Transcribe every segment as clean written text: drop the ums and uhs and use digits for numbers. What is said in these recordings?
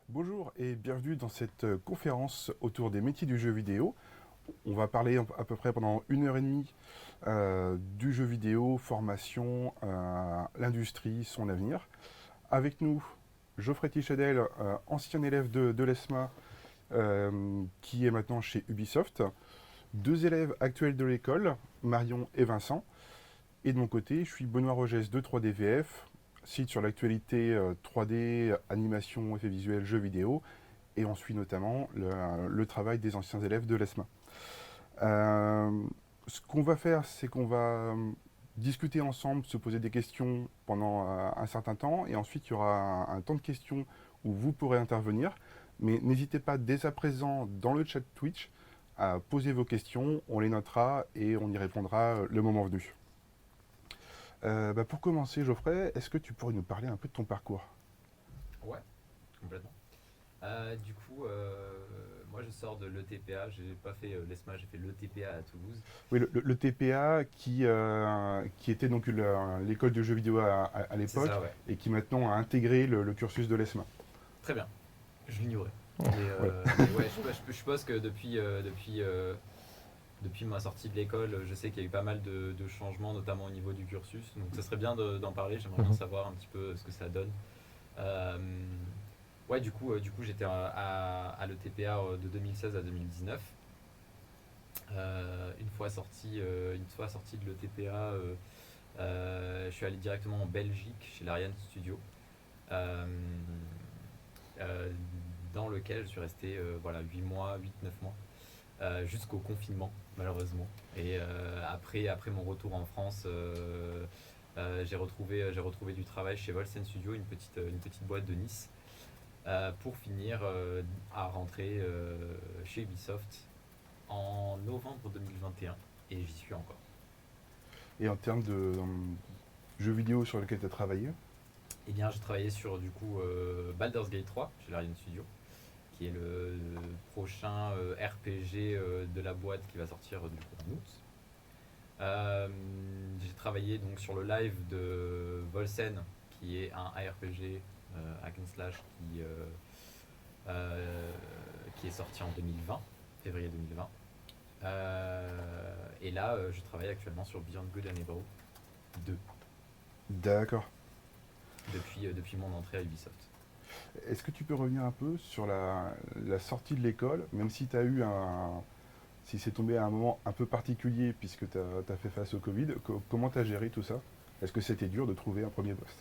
Bonjour et bienvenue dans cette conférence autour des métiers du jeu vidéo. On va parler à peu près pendant 1 heure et demie du jeu vidéo, formation, l'industrie, son avenir. Avec nous, Geoffrey Tichadel, ancien élève de l'ESMA, qui est maintenant chez Ubisoft. Deux élèves actuels de l'école, Marion et Vincent. Et de mon côté, je suis Benoît Rogès de 3DVF, site sur l'actualité 3D, animation, effets visuels, jeux vidéo. Et on suit notamment le travail des anciens élèves de l'ESMA. Ce qu'on va faire, c'est qu'on va discuter ensemble, se poser des questions pendant un certain temps, et ensuite il y aura un temps de questions où vous pourrez intervenir. Mais n'hésitez pas dès à présent dans le chat Twitch à poser vos questions, on les notera et on y répondra le moment venu. Pour commencer, Geoffrey, est-ce que tu pourrais nous parler un peu de ton parcours? Ouais, complètement. Moi je sors de l'ETPA, j'ai pas fait l'ESMA, j'ai fait l'ETPA à Toulouse. Oui, le TPA qui était donc l'école de jeux vidéo à C'est l'époque ça, ouais. et qui maintenant a intégré le cursus de l'ESMA. Très bien, je l'ignorais. Voilà. Mais ouais, je suppose que depuis ma sortie de l'école, je sais qu'il y a eu pas mal de changements, notamment au niveau du cursus. Donc ça serait bien d'en parler, j'aimerais bien Mhm. savoir un petit peu ce que ça donne. Euh, ouais, du coup j'étais à l'ETPA de 2016 à 2019. Une fois sorti de l'ETPA, je suis allé directement en Belgique chez l'Ariane Studio, euh, euh, dans lequel je suis resté voilà, 8 mois, 8-9 mois, jusqu'au confinement, malheureusement. Et après mon retour en France, j'ai retrouvé du travail chez Volsen Studio, une petite boîte de Nice, pour finir à rentrer chez Ubisoft en novembre 2021. Et j'y suis encore. Et en termes de jeux vidéo sur lesquels tu as travaillé? Eh bien, j'ai travaillé sur du coup Baldur's Gate 3 chez l'Ariane Studio, qui est le prochain RPG de la boîte qui va sortir du coup en août. Euh, j'ai travaillé donc sur le live de Volsen, qui est un ARPG hack and slash euh, qui est sorti en 2020, février 2020. Et là, je travaille actuellement sur Beyond Good and Evil 2 D'accord. depuis mon entrée à Ubisoft. Est-ce que tu peux revenir un peu sur la sortie de l'école, même si tu as eu un. Si c'est tombé à un moment un peu particulier puisque tu as fait face au Covid, comment tu as géré tout ça? Est-ce que c'était dur de trouver un premier poste?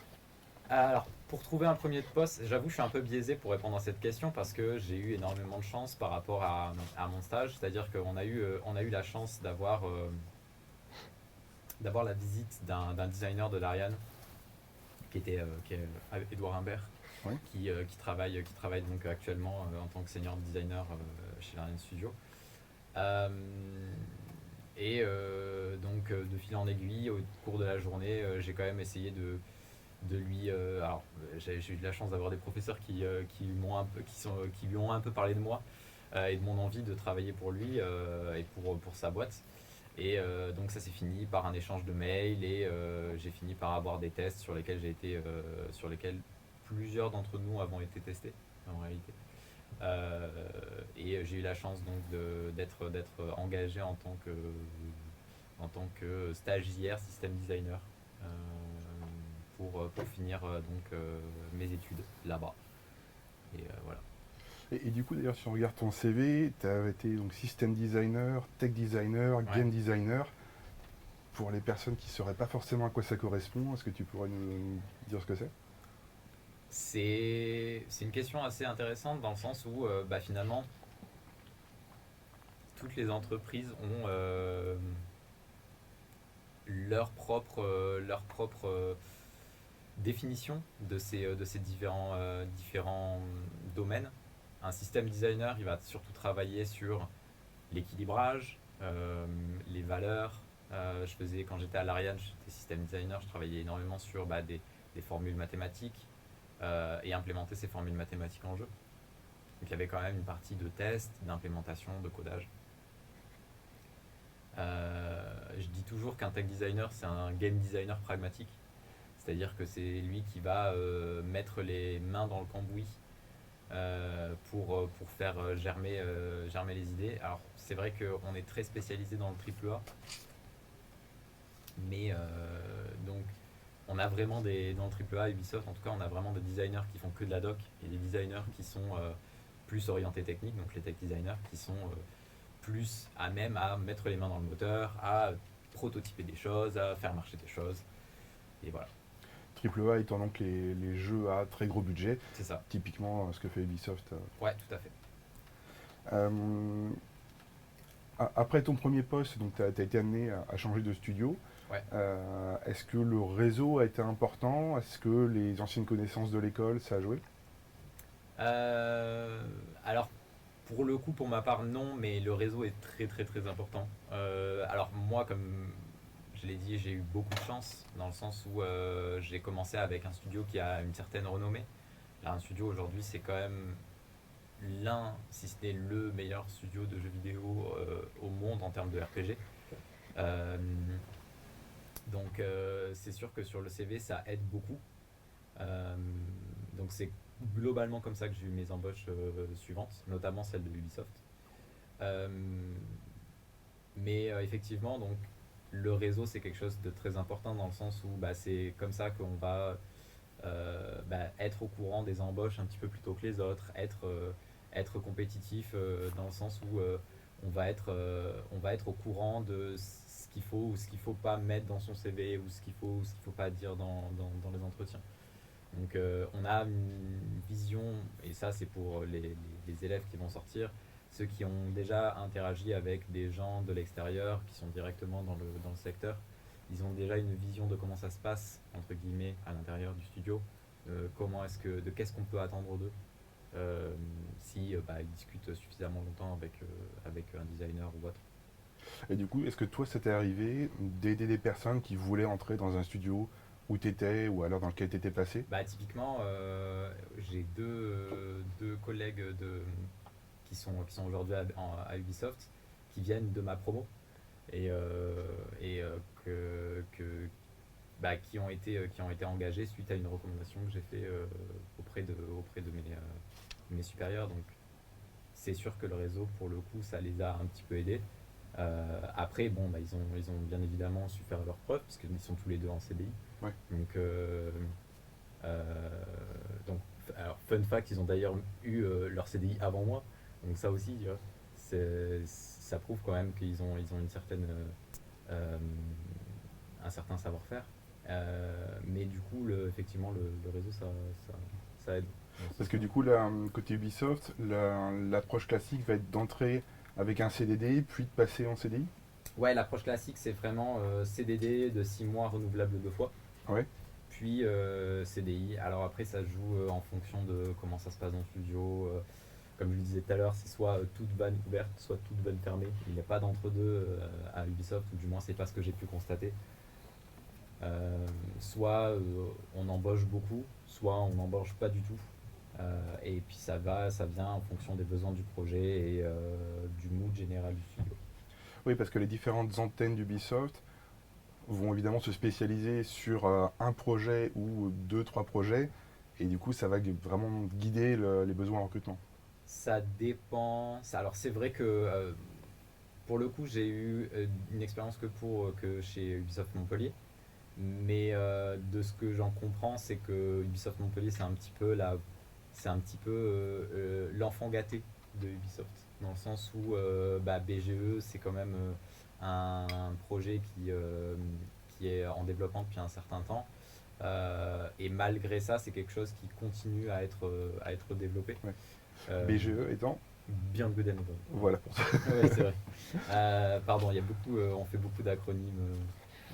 Alors, pour trouver un premier poste, j'avoue, je suis un peu biaisé pour répondre à cette question parce que j'ai eu énormément de chance par rapport à mon stage. C'est-à-dire qu'on a eu la chance d'avoir la visite d'un designer de l'Ariane qui est Edouard Imbert, Oui. qui travaille donc actuellement en tant que senior designer chez l'Ariane Studio. Euh, et de fil en aiguille, au cours de la journée, j'ai quand même essayé de lui. Alors, j'ai eu de la chance d'avoir des professeurs qui lui ont un peu parlé de moi et de mon envie de travailler pour lui et pour sa boîte. Et donc ça s'est fini par un échange de mails et j'ai fini par avoir des tests sur lesquels plusieurs d'entre nous avons été testés en réalité. Euh, et j'ai eu la chance donc d'être engagé en tant que stagiaire système designer euh, pour finir mes études là-bas. Et voilà. Et du coup, d'ailleurs, si on regarde ton CV, tu as été donc system designer, tech designer, Ouais. game designer. Pour les personnes qui ne sauraient pas forcément à quoi ça correspond, est-ce que tu pourrais nous dire ce que c'est? C'est une question assez intéressante dans le sens où finalement toutes les entreprises ont leur propre définition de ces différents domaines. Un système designer, il va surtout travailler sur l'équilibrage, les valeurs. Quand j'étais à l'Ariane, j'étais système designer, je travaillais énormément sur des formules mathématiques et implémenter ces formules mathématiques en jeu. Donc il y avait quand même une partie de test, d'implémentation, de codage. Je dis toujours qu'un tech designer, c'est un game designer pragmatique. C'est-à-dire que c'est lui qui va mettre les mains dans le cambouis pour faire germer les idées. Alors c'est vrai qu'on est très spécialisé dans le triple A, mais donc on a vraiment dans le triple A Ubisoft, en tout cas on a vraiment des designers qui font que de la doc et des designers qui sont plus orientés techniques, donc les tech designers qui sont plus à même à mettre les mains dans le moteur, à prototyper des choses, à faire marcher des choses, et voilà. Triple A étant donc les jeux à très gros budget, C'est ça. typiquement ce que fait Ubisoft. Ouais, tout à fait. Euh, Après ton premier poste, donc tu as été amené à changer de studio. Ouais. Est-ce que le réseau a été important? Est-ce que les anciennes connaissances de l'école, ça a joué? Alors, pour le coup, pour ma part, non, mais le réseau est très très très important. Alors moi, comme je l'ai dit, j'ai eu beaucoup de chance, dans le sens où j'ai commencé avec un studio qui a une certaine renommée. Là, un studio aujourd'hui, c'est quand même l'un, si ce n'est le meilleur studio de jeux vidéo au monde en termes de RPG. Euh, donc c'est sûr que sur le CV, ça aide beaucoup. Euh, donc c'est globalement comme ça que j'ai eu mes embauches suivantes, notamment celle de Ubisoft. Euh, mais effectivement, donc le réseau c'est quelque chose de très important dans le sens où bah, c'est comme ça qu'on va être au courant des embauches un petit peu plus tôt que les autres, être compétitif dans le sens où on va être au courant de ce qu'il faut ou ce qu'il ne faut pas mettre dans son CV ou ce qu'il faut ou ce qu'il ne faut pas dire dans les entretiens. Donc on a une vision, et ça c'est pour les élèves qui vont sortir, ceux qui ont déjà interagi avec des gens de l'extérieur, qui sont directement dans le secteur, ils ont déjà une vision de comment ça se passe, entre guillemets, à l'intérieur du studio, de qu'est-ce qu'on peut attendre d'eux, si ils discutent suffisamment longtemps avec un designer ou autre. Et du coup, est-ce que toi, ça t'est arrivé d'aider des personnes qui voulaient entrer dans un studio où tu étais ou alors dans lequel tu étais placé? Bah, typiquement, j'ai deux collègues qui sont aujourd'hui à Ubisoft, qui viennent de ma promo et qui ont été engagés suite à une recommandation que j'ai fait auprès de mes supérieurs. Donc c'est sûr que le réseau, pour le coup, ça les a un petit peu aidés. Après, bon, ils ont bien évidemment su faire leurs preuves, parce qu'ils sont tous les deux en CDI. Ouais. Euh, donc, alors, fun fact, ils ont d'ailleurs eu leur CDI avant moi. Donc ça aussi, tu vois, ça prouve quand même ils ont une certaine, euh, un certain savoir-faire. Mais du coup, effectivement, le réseau, ça aide. Parce que du coup, là, côté Ubisoft, l'approche classique va être d'entrer avec un CDD, puis de passer en CDI? Ouais, l'approche classique, c'est vraiment CDD de 6 mois renouvelable 2 fois. Ouais. Puis CDI. Alors après, ça joue en fonction de comment ça se passe dans le studio. Comme je le disais tout à l'heure, c'est soit toute vanne ouverte, soit toute vanne fermée. Il n'y a pas d'entre-deux à Ubisoft, ou du moins, c'est pas ce que j'ai pu constater. Soit on embauche beaucoup, soit on n'embauche pas du tout. Et puis ça vient en fonction des besoins du projet et du mood général du studio. Oui, parce que les différentes antennes d'Ubisoft vont évidemment se spécialiser sur un projet ou deux, trois projets, et du coup, ça va vraiment guider les besoins en recrutement. Ça dépend. Alors c'est vrai que pour le coup, j'ai eu une expérience que chez Ubisoft Montpellier. Mais de ce que j'en comprends, c'est que Ubisoft Montpellier, c'est un petit peu l'enfant gâté de Ubisoft, dans le sens où BGE, c'est quand même un projet qui est en développement depuis un certain temps. Et malgré ça, c'est quelque chose qui continue à être développé. Ouais. Euh, BGE étant, Beyond Good and Evil. voilà pour ça. Ouais, c'est vrai. Pardon, il y a beaucoup, on fait beaucoup d'acronymes.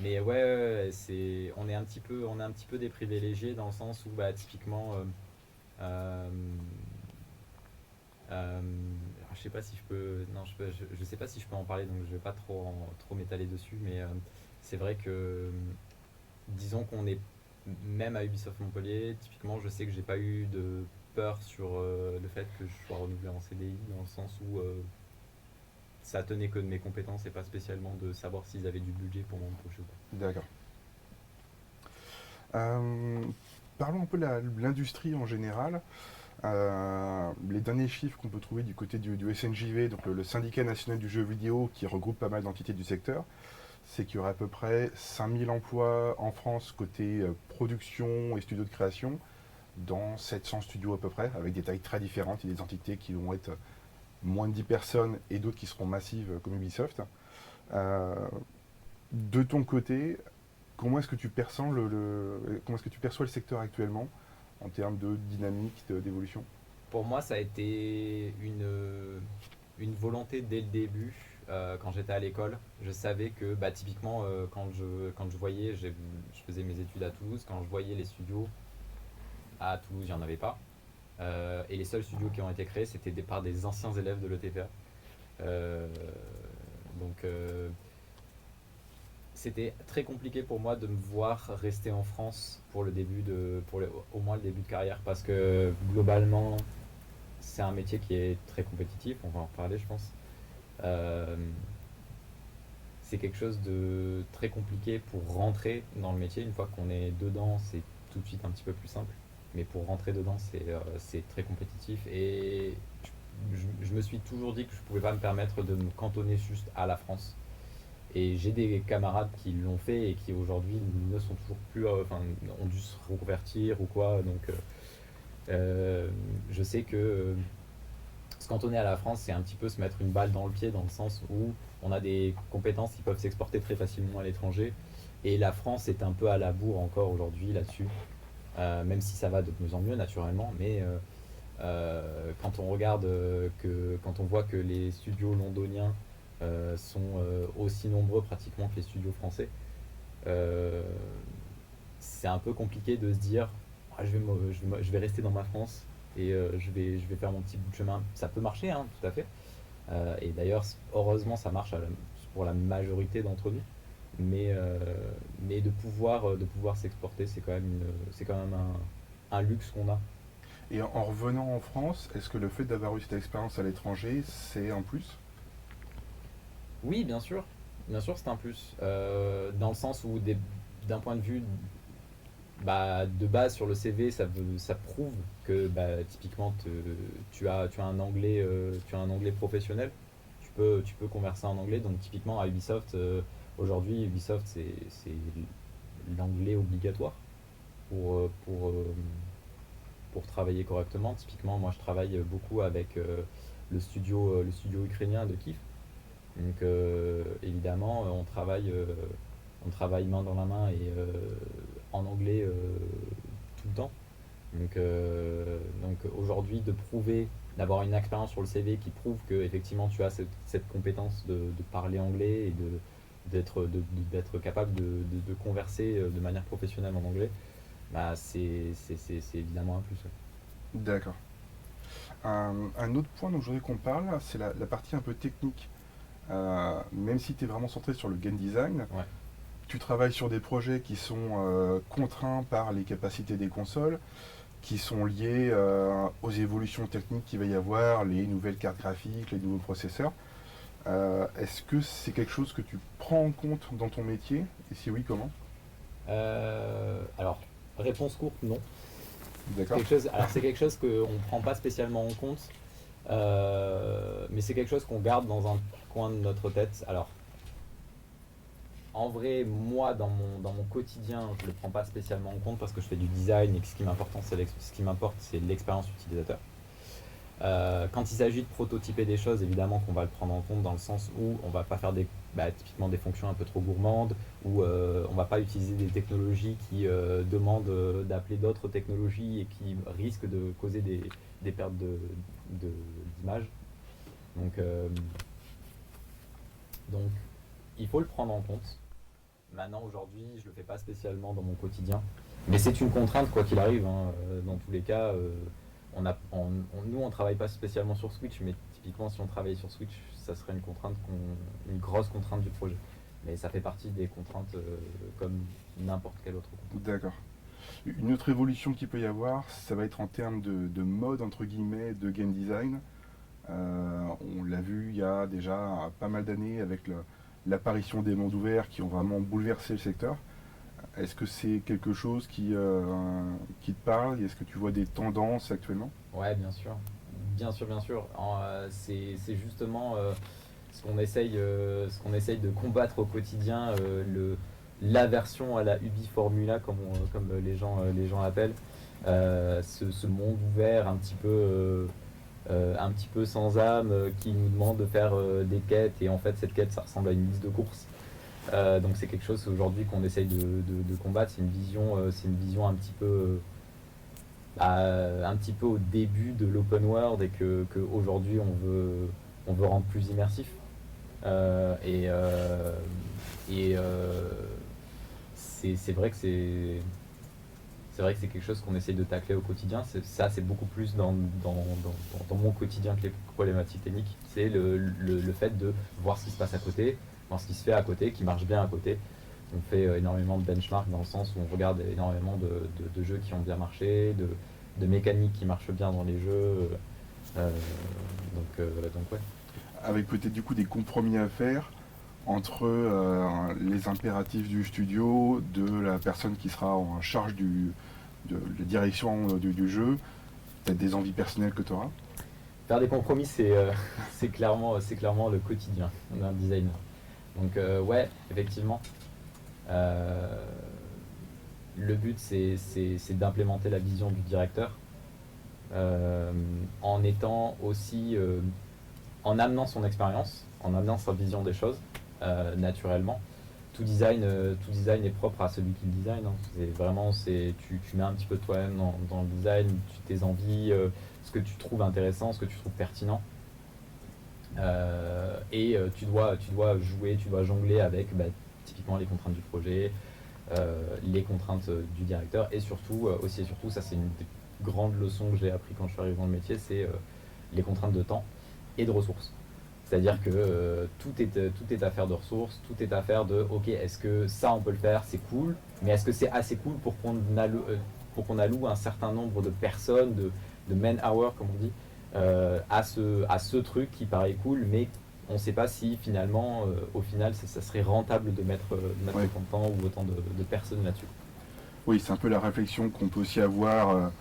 Mais ouais, on est un petit peu des privilégiés dans le sens où, bah, typiquement, euh, je sais pas si je peux, non, je sais pas si je peux en parler, donc je vais pas trop m'étaler dessus, mais c'est vrai que, disons qu'on est, même à Ubisoft Montpellier, typiquement, je sais que j'ai pas eu de peur sur le fait que je sois renouvelé en CDI, dans le sens où ça tenait que de mes compétences et pas spécialement de savoir s'ils avaient du budget pour m'embaucher ou pas. D'accord. Euh, Parlons un peu de l'industrie en général. Les derniers chiffres qu'on peut trouver du côté du SNJV, donc le syndicat national du jeu vidéo, qui regroupe pas mal d'entités du secteur, c'est qu'il y aurait à peu près 5000 emplois en France côté production et studios de création, dans 700 studios à peu près, avec des tailles très différentes. Il y a des entités qui vont être moins de 10 personnes et d'autres qui seront massives comme Ubisoft. Euh, de ton côté, comment est-ce que tu perçois comment est-ce que tu perçois le secteur actuellement en termes de dynamique, d'évolution? Pour moi, ça a été une volonté dès le début. Quand j'étais à l'école, je savais que bah, typiquement, quand je voyais, je faisais mes études à Toulouse, quand je voyais les studios, à Toulouse, il n'y en avait pas. Et les seuls studios qui ont été créés, c'était par des anciens élèves de l'ETPA. Euh, donc, c'était très compliqué pour moi de me voir rester en France pour au moins le début de carrière, parce que globalement, c'est un métier qui est très compétitif, on va en reparler, je pense. Euh, c'est quelque chose de très compliqué pour rentrer dans le métier. Une fois qu'on est dedans, c'est tout de suite un petit peu plus simple. Mais pour rentrer dedans, c'est très compétitif. Et je me suis toujours dit que je ne pouvais pas me permettre de me cantonner juste à la France. Et j'ai des camarades qui l'ont fait et qui aujourd'hui ne sont toujours plus, enfin, ont dû se reconvertir ou quoi. Donc, je sais que se cantonner à la France, c'est un petit peu se mettre une balle dans le pied, dans le sens où on a des compétences qui peuvent s'exporter très facilement à l'étranger. Et la France est un peu à la bourre encore aujourd'hui là-dessus, même si ça va de mieux en mieux naturellement. Mais quand on regarde quand on voit que les studios londoniens sont aussi nombreux pratiquement que les studios français, euh, c'est un peu compliqué de se dire ah, je vais rester dans ma France et je vais faire mon petit bout de chemin. Ça peut marcher, hein, tout à fait. Et d'ailleurs, heureusement, ça marche pour la majorité d'entre nous. Mais de pouvoir s'exporter, c'est quand même un luxe qu'on a. Et en revenant en France, est-ce que le fait d'avoir eu cette expérience à l'étranger, c'est un plus? Oui, bien sûr. Bien sûr, c'est un plus. Dans le sens où, d'un point de vue bah, de base sur le CV, ça prouve que bah, typiquement tu as un anglais professionnel. Tu peux converser en anglais. Donc typiquement à Ubisoft, aujourd'hui, Ubisoft, c'est l'anglais obligatoire pour travailler correctement. Typiquement, moi, je travaille beaucoup avec le studio ukrainien de Kiev. Donc évidemment, on travaille main dans la main et en anglais tout le temps. Donc aujourd'hui, d'avoir une expérience sur le CV qui prouve que effectivement tu as cette compétence de parler anglais et d'être capable de converser de manière professionnelle en anglais, bah c'est évidemment un plus. Ouais. D'accord. Un autre point dont je voudrais qu'on parle, c'est la partie un peu technique. Même si tu es vraiment centré sur le game design, Ouais. tu travailles sur des projets qui sont contraints par les capacités des consoles, qui sont liés aux évolutions techniques qu'il va y avoir, les nouvelles cartes graphiques, les nouveaux processeurs. Est-ce que c'est quelque chose que tu prends en compte dans ton métier? Et si oui, comment? Alors, réponse courte, non. D'accord. C'est quelque chose qu'on ne prend pas spécialement en compte, mais c'est quelque chose qu'on garde dans un coin de notre tête. Alors, en vrai, moi, dans mon quotidien, je ne le prends pas spécialement en compte parce que je fais du design et que ce qui m'importe, c'est l'expérience utilisateur. Quand il s'agit de prototyper des choses, évidemment qu'on va le prendre en compte dans le sens où on va pas faire typiquement des fonctions un peu trop gourmandes, ou on va pas utiliser des technologies qui demandent d'appeler d'autres technologies et qui risquent de causer des pertes d'image. Donc, euh, donc, il faut le prendre en compte. Maintenant, aujourd'hui, je le fais pas spécialement dans mon quotidien, mais c'est une contrainte quoi qu'il arrive, hein. Dans tous les cas, nous on travaille pas spécialement sur Switch, mais typiquement si on travaillait sur Switch, ça serait une grosse contrainte du projet. Mais ça fait partie des contraintes comme n'importe quelle autre contrainte. D'accord. Une autre évolution qu'il peut y avoir, ça va être en termes de mode, entre guillemets, de game design. On l'a vu il y a déjà pas mal d'années avec l'apparition des mondes ouverts qui ont vraiment bouleversé le secteur. Est-ce que c'est quelque chose qui te parle? Est-ce que tu vois des tendances actuellement? Ouais, bien sûr. Bien sûr, bien sûr. C'est justement ce qu'on essaye de combattre au quotidien, l'aversion à la Ubi Formula, comme les gens l'appellent. Ce monde ouvert un petit peu sans âme, qui nous demande de faire des quêtes, et en fait cette quête ça ressemble à une liste de courses. Donc c'est quelque chose aujourd'hui qu'on essaye de combattre. C'est une vision un petit peu au début de l'open world, et que aujourd'hui on veut rendre plus immersif. Euh, et euh, et c'est vrai que c'est quelque chose qu'on essaye de tacler au quotidien. C'est beaucoup plus dans mon quotidien que les problématiques techniques. C'est le fait de voir ce qui se passe à côté, voir ce qui se fait à côté, qui marche bien à côté. On fait énormément de benchmark, dans le sens où on regarde énormément de jeux qui ont bien marché, de mécaniques qui marchent bien dans les jeux. Euh, donc ouais. Avec peut-être du coup des compromis à faire entre les impératifs du studio, de la personne qui sera en charge de la direction du jeu, peut-être des envies personnelles que tu auras. Faire des compromis, c'est clairement le quotidien d'un designer. Donc ouais, effectivement, euh, le but c'est d'implémenter la vision du directeur, en étant aussi, en amenant son expérience, en amenant sa vision des choses, naturellement. Tout design est propre à celui qui le design, hein. C'est vraiment, tu mets un petit peu de toi-même dans le design, tes envies, ce que tu trouves intéressant, ce que tu trouves pertinent. Tu dois jouer, tu dois jongler avec, typiquement les contraintes du projet, les contraintes du directeur, et surtout, aussi et surtout, ça c'est une des grandes leçons que j'ai appris quand je suis arrivé dans le métier, c'est les contraintes de temps et de ressources. C'est-à-dire que tout est affaire de ressources, tout est affaire de ok, est-ce que ça on peut le faire, c'est cool, mais est-ce que c'est assez cool pour qu'on alloue un certain nombre de personnes, de man-hour comme on dit, à ce truc qui paraît cool, mais on ne sait pas si finalement, au final, ça serait rentable de mettre Ouais. autant de temps ou autant de personnes là-dessus. Oui, c'est un peu la réflexion qu'on peut aussi avoir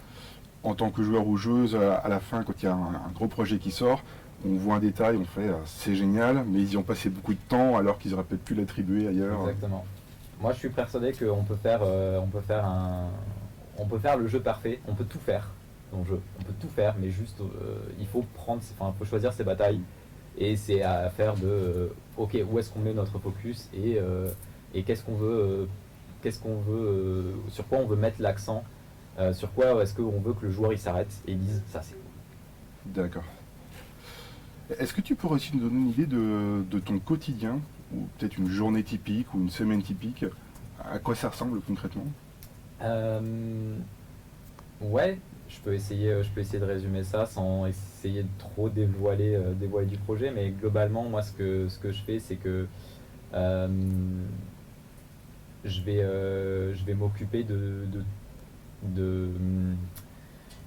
en tant que joueur ou joueuse à la fin, quand il y a un gros projet qui sort. On voit un détail, on fait c'est génial, mais ils y ont passé beaucoup de temps alors qu'ils auraient peut-être pu l'attribuer ailleurs. Exactement. Moi, je suis persuadé qu'on on peut faire le jeu parfait, on peut tout faire dans le jeu, on peut tout faire, mais juste, faut choisir ses batailles, et c'est à faire ok, où est-ce qu'on met notre focus, et sur quoi on veut mettre l'accent, sur quoi est-ce qu'on veut que le joueur il s'arrête et il dise ça c'est cool. D'accord. Est-ce que tu pourrais aussi nous donner une idée de ton quotidien, ou peut-être une journée typique ou une semaine typique? À quoi ça ressemble concrètement? Euh, Ouais, je peux essayer de résumer ça sans essayer de trop dévoiler du projet, mais globalement, moi, ce que je fais, c'est que euh, je vais m'occuper de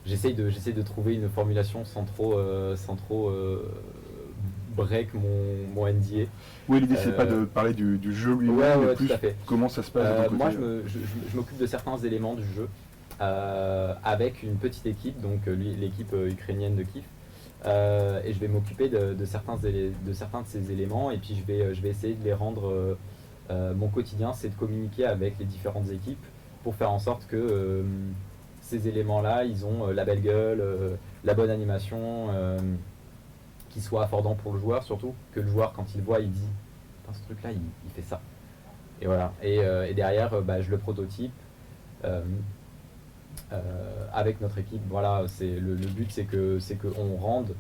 j'essaye de trouver une formulation sans trop break mon NDA. Oui, l'idée c'est pas Euh, de parler du jeu ouais, lui-même, mais ouais, plus tout à fait. comment ça se passe de ton côté. Moi, je m'occupe de certains éléments du jeu, avec une petite équipe, donc l'équipe ukrainienne de Kiev. Et je vais m'occuper de certains de ces éléments, et puis je vais essayer de les rendre. Mon quotidien, c'est de communiquer avec les différentes équipes pour faire en sorte que ces éléments-là, ils ont la belle gueule, la bonne animation, qui soit affordant pour le joueur, surtout que le joueur, quand il voit, il dit putain, ce truc-là, il fait ça. Et voilà. Et derrière, je le prototype, euh, avec notre équipe. Voilà, le but, c'est qu'on rende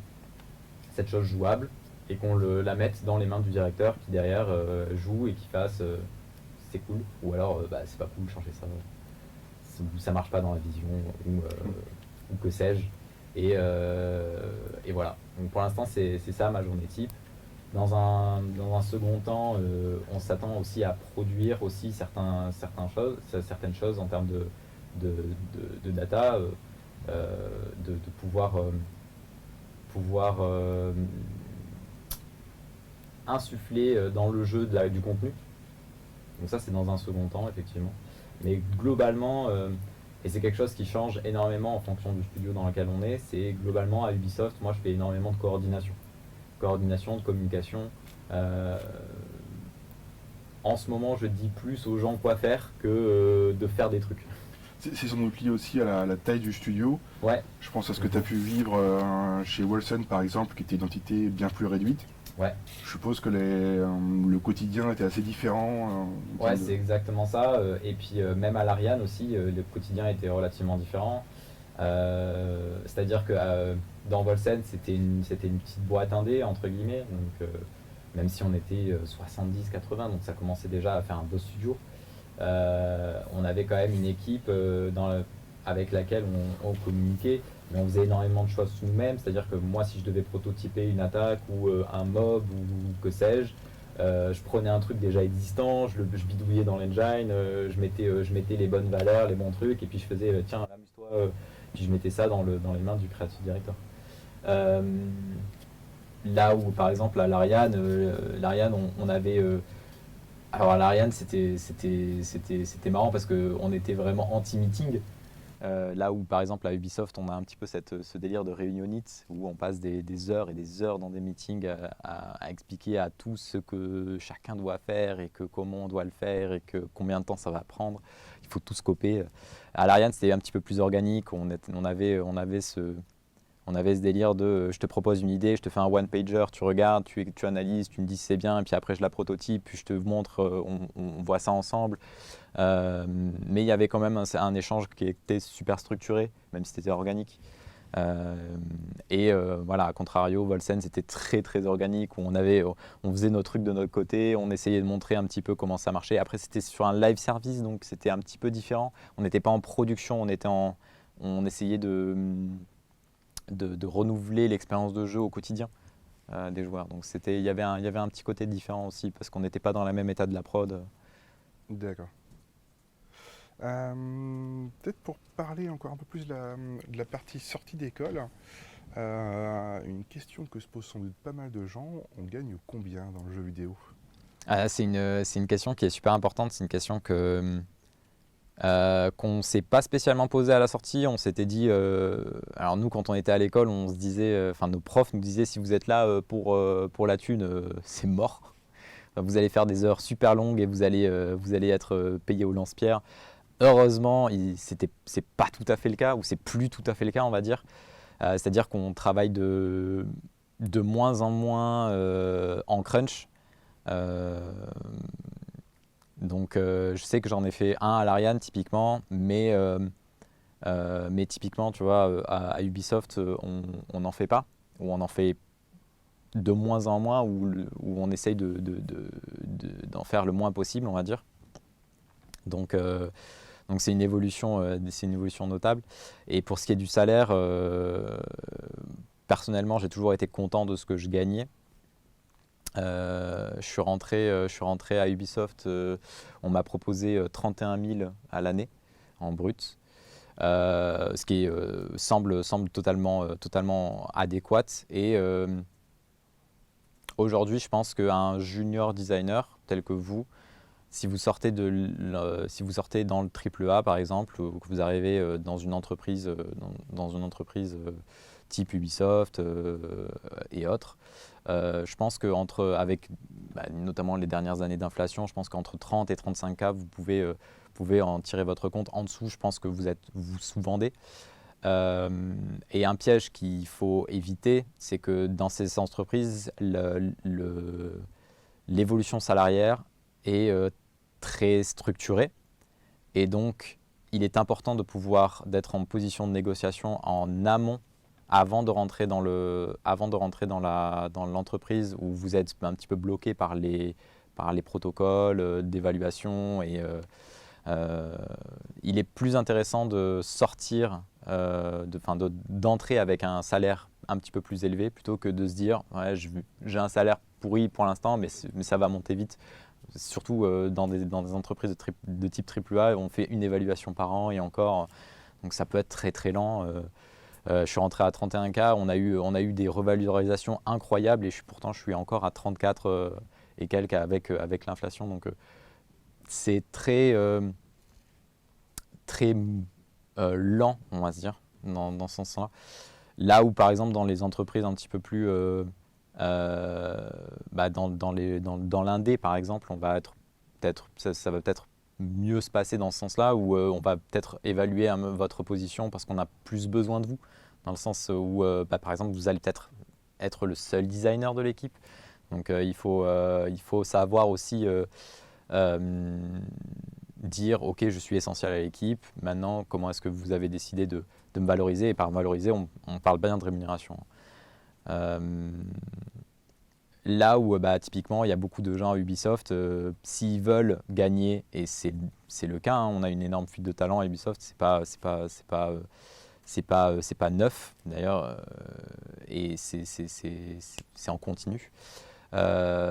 cette chose jouable, et qu'on la mette dans les mains du directeur, qui derrière joue et qui fasse c'est cool, ou alors c'est pas cool, changer ça, ça marche pas dans la vision, ou que sais-je. Et voilà. Donc pour l'instant, c'est ça ma journée type. Dans un second temps, on s'attend aussi à produire aussi certaines choses en termes de data, de pouvoir insuffler dans le jeu du contenu. Donc ça, c'est dans un second temps, effectivement. Mais globalement, et c'est quelque chose qui change énormément en fonction du studio dans lequel on est, c'est globalement à Ubisoft, moi je fais énormément de coordination. Coordination, de communication. Euh, En ce moment, je dis plus aux gens quoi faire que de faire des trucs. C'est sans doute lié aussi à la taille du studio. Ouais. Je pense à ce que tu as pu vivre chez Wolcen par exemple, qui était une entité bien plus réduite. Ouais. Je suppose que le quotidien était assez différent. Ouais, c'est exactement ça. Et puis même à l'Ariane aussi, le quotidien était relativement différent. C'est-à-dire que dans Volsen, c'était une petite boîte indé, entre guillemets. Donc, même si on était 70-80, donc ça commençait déjà à faire un beau studio. On avait quand même une équipe avec laquelle on communiquait, mais on faisait énormément de choses nous-mêmes. C'est-à-dire que moi, si je devais prototyper une attaque ou un mob ou que sais-je, je prenais un truc déjà existant, je bidouillais dans l'engine, je mettais les bonnes valeurs, les bons trucs, et puis je faisais tiens, amuse-toi, puis je mettais ça dans les mains du creative director. Là où par exemple à l'Ariane, on avait. Alors à l'Ariane, c'était marrant parce qu'on était vraiment anti-meeting. Là où par exemple à Ubisoft, on a un petit peu ce délire de réunionnite où on passe des heures et des heures dans des meetings à expliquer à tous ce que chacun doit faire et que comment on doit le faire et que combien de temps ça va prendre. Il faut tout scoper. À l'Ariane, c'était un petit peu plus organique. On avait ce délire de je te propose une idée, je te fais un one-pager, tu regardes, tu analyses, tu me dis si c'est bien, et puis après je la prototype, puis je te montre, on voit ça ensemble. Mais il y avait quand même un échange qui était super structuré, même si c'était organique. Voilà, à contrario, Volsen c'était très très organique, où on faisait nos trucs de notre côté, on essayait de montrer un petit peu comment ça marchait. Après c'était sur un live service, donc c'était un petit peu différent. On n'était pas en production, on essayait de renouveler l'expérience de jeu au quotidien des joueurs. Donc il y avait un petit côté différent aussi, parce qu'on n'était pas dans le même état de la prod. D'accord. Peut-être pour parler encore un peu plus de la partie sortie d'école, une question que se posent sans doute pas mal de gens, on gagne combien dans le jeu vidéo? C'est une question qui est super importante, c'est une question qu'on ne s'est pas spécialement posé à la sortie. On s'était dit, alors nous quand on était à l'école, on se disait, enfin nos profs nous disaient si vous êtes là pour la thune, c'est mort. Vous allez faire des heures super longues et vous allez être payé au lance-pierre. Heureusement, c'est pas tout à fait le cas, ou c'est plus tout à fait le cas, on va dire. C'est-à-dire qu'on travaille de moins en moins en crunch. Donc je sais que j'en ai fait un à l'Ariane typiquement, mais typiquement, tu vois, à Ubisoft, on n'en fait pas, ou on en fait de moins en moins, où on essaye d'en faire le moins possible, on va dire. Donc c'est une évolution notable. Et pour ce qui est du salaire, personnellement, j'ai toujours été content de ce que je gagnais. Je suis rentré à Ubisoft, on m'a proposé 31 000 à l'année en brut, ce qui semble totalement adéquat. Et aujourd'hui, je pense qu'un junior designer tel que vous, si vous sortez dans le AAA par exemple, ou que vous arrivez dans une entreprise, type Ubisoft et autres, je pense avec notamment les dernières années d'inflation, je pense qu'entre 30 et 35K, vous pouvez en tirer votre compte. En dessous, je pense que vous sous-vendez. Et un piège qu'il faut éviter, c'est que dans ces entreprises, l'évolution salariale est très structurée. Et donc, il est important d'être en position de négociation en amont avant de rentrer dans l'entreprise où vous êtes un petit peu bloqué par les protocoles d'évaluation. Et il est plus intéressant de sortir, d'entrer avec un salaire un petit peu plus élevé plutôt que de se dire ouais, j'ai un salaire pourri pour l'instant, mais ça va monter vite. Surtout dans des entreprises de type AAA, on fait une évaluation par an et encore, donc ça peut être très très lent. Je suis rentré à 31K, on a eu des revalorisations incroyables et pourtant je suis encore à 34 et quelques avec l'inflation. Donc c'est très très lent, on va se dire, dans ce sens-là. Là où, par exemple, dans les entreprises un petit peu plus... dans l'indé, par exemple, on va être peut-être, ça va peut-être mieux se passer dans ce sens-là, où on va peut-être évaluer votre position parce qu'on a plus besoin de vous, dans le sens où, par exemple, vous allez peut-être être le seul designer de l'équipe. Donc, il faut savoir aussi dire, OK, je suis essentiel à l'équipe. Maintenant, comment est-ce que vous avez décidé de me valoriser? Et par valoriser, on parle bien de rémunération. Là où typiquement il y a beaucoup de gens à Ubisoft, s'ils veulent gagner, et c'est le cas, hein, on a une énorme fuite de talent à Ubisoft, c'est pas neuf d'ailleurs, et c'est en continu.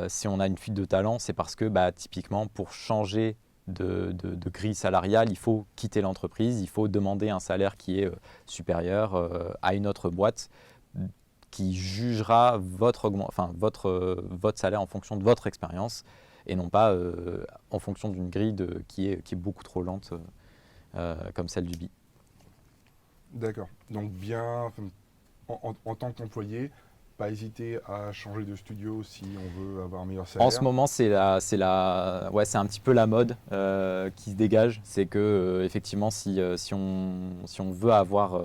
Si on a une fuite de talent, c'est parce que typiquement pour changer de grille salariale, il faut quitter l'entreprise, il faut demander un salaire qui est supérieur à une autre boîte qui jugera votre salaire en fonction de votre expérience et non pas en fonction d'une grille qui est beaucoup trop lente comme celle d'Ubi. D'accord. Donc bien, en tant qu'employé, pas hésiter à changer de studio si on veut avoir un meilleur salaire. En ce moment, c'est un petit peu la mode qui se dégage. C'est que effectivement, si on veut avoir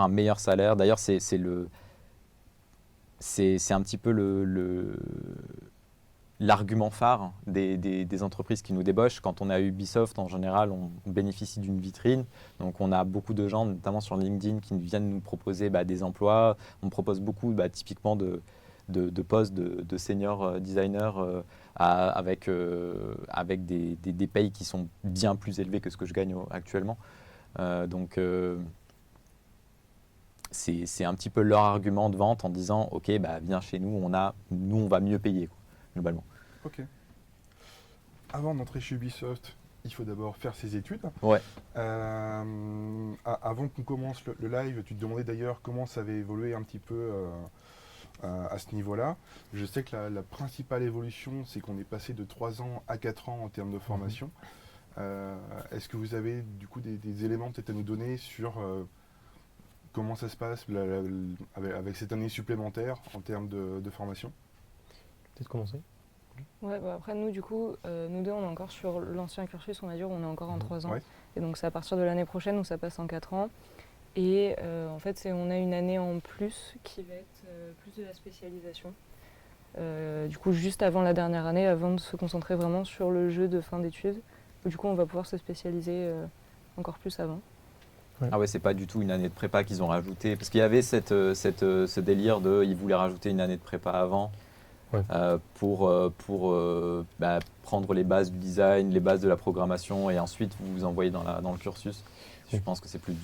un meilleur salaire, d'ailleurs, c'est un petit peu l'argument phare des entreprises qui nous débauchent. Quand on est à Ubisoft, en général, on bénéficie d'une vitrine. Donc, on a beaucoup de gens, notamment sur LinkedIn, qui viennent nous proposer des emplois. On propose beaucoup, typiquement, de postes de senior designer avec des payes qui sont bien plus élevés que ce que je gagne actuellement. C'est un petit peu leur argument de vente en disant « Ok, viens chez nous, on va mieux payer, quoi, globalement. » Ok. Avant d'entrer chez Ubisoft, il faut d'abord faire ses études. Ouais. Avant qu'on commence le live, tu te demandais d'ailleurs comment ça avait évolué un petit peu à ce niveau-là. Je sais que la principale évolution, c'est qu'on est passé de 3 ans à 4 ans en termes de formation. Est-ce que vous avez du coup des éléments peut-être à nous donner sur comment ça se passe avec cette année supplémentaire en termes de formation? Peut-être commencer. Ouais, après nous du coup, nous deux on est encore sur l'ancien cursus, on va dire, on est encore en 3 ans. Ouais. Et donc c'est à partir de l'année prochaine où ça passe en 4 ans. Et en fait on a une année en plus qui va être plus de la spécialisation. Du coup juste avant la dernière année, avant de se concentrer vraiment sur le jeu de fin d'études. Du coup on va pouvoir se spécialiser encore plus avant. Ouais. Ah ouais, c'est pas du tout une année de prépa qu'ils ont rajouté, parce qu'il y avait ce délire ils voulaient rajouter une année de prépa avant. Ouais. Pour prendre les bases du design, les bases de la programmation et ensuite vous envoyer dans le cursus. Je pense que c'est plus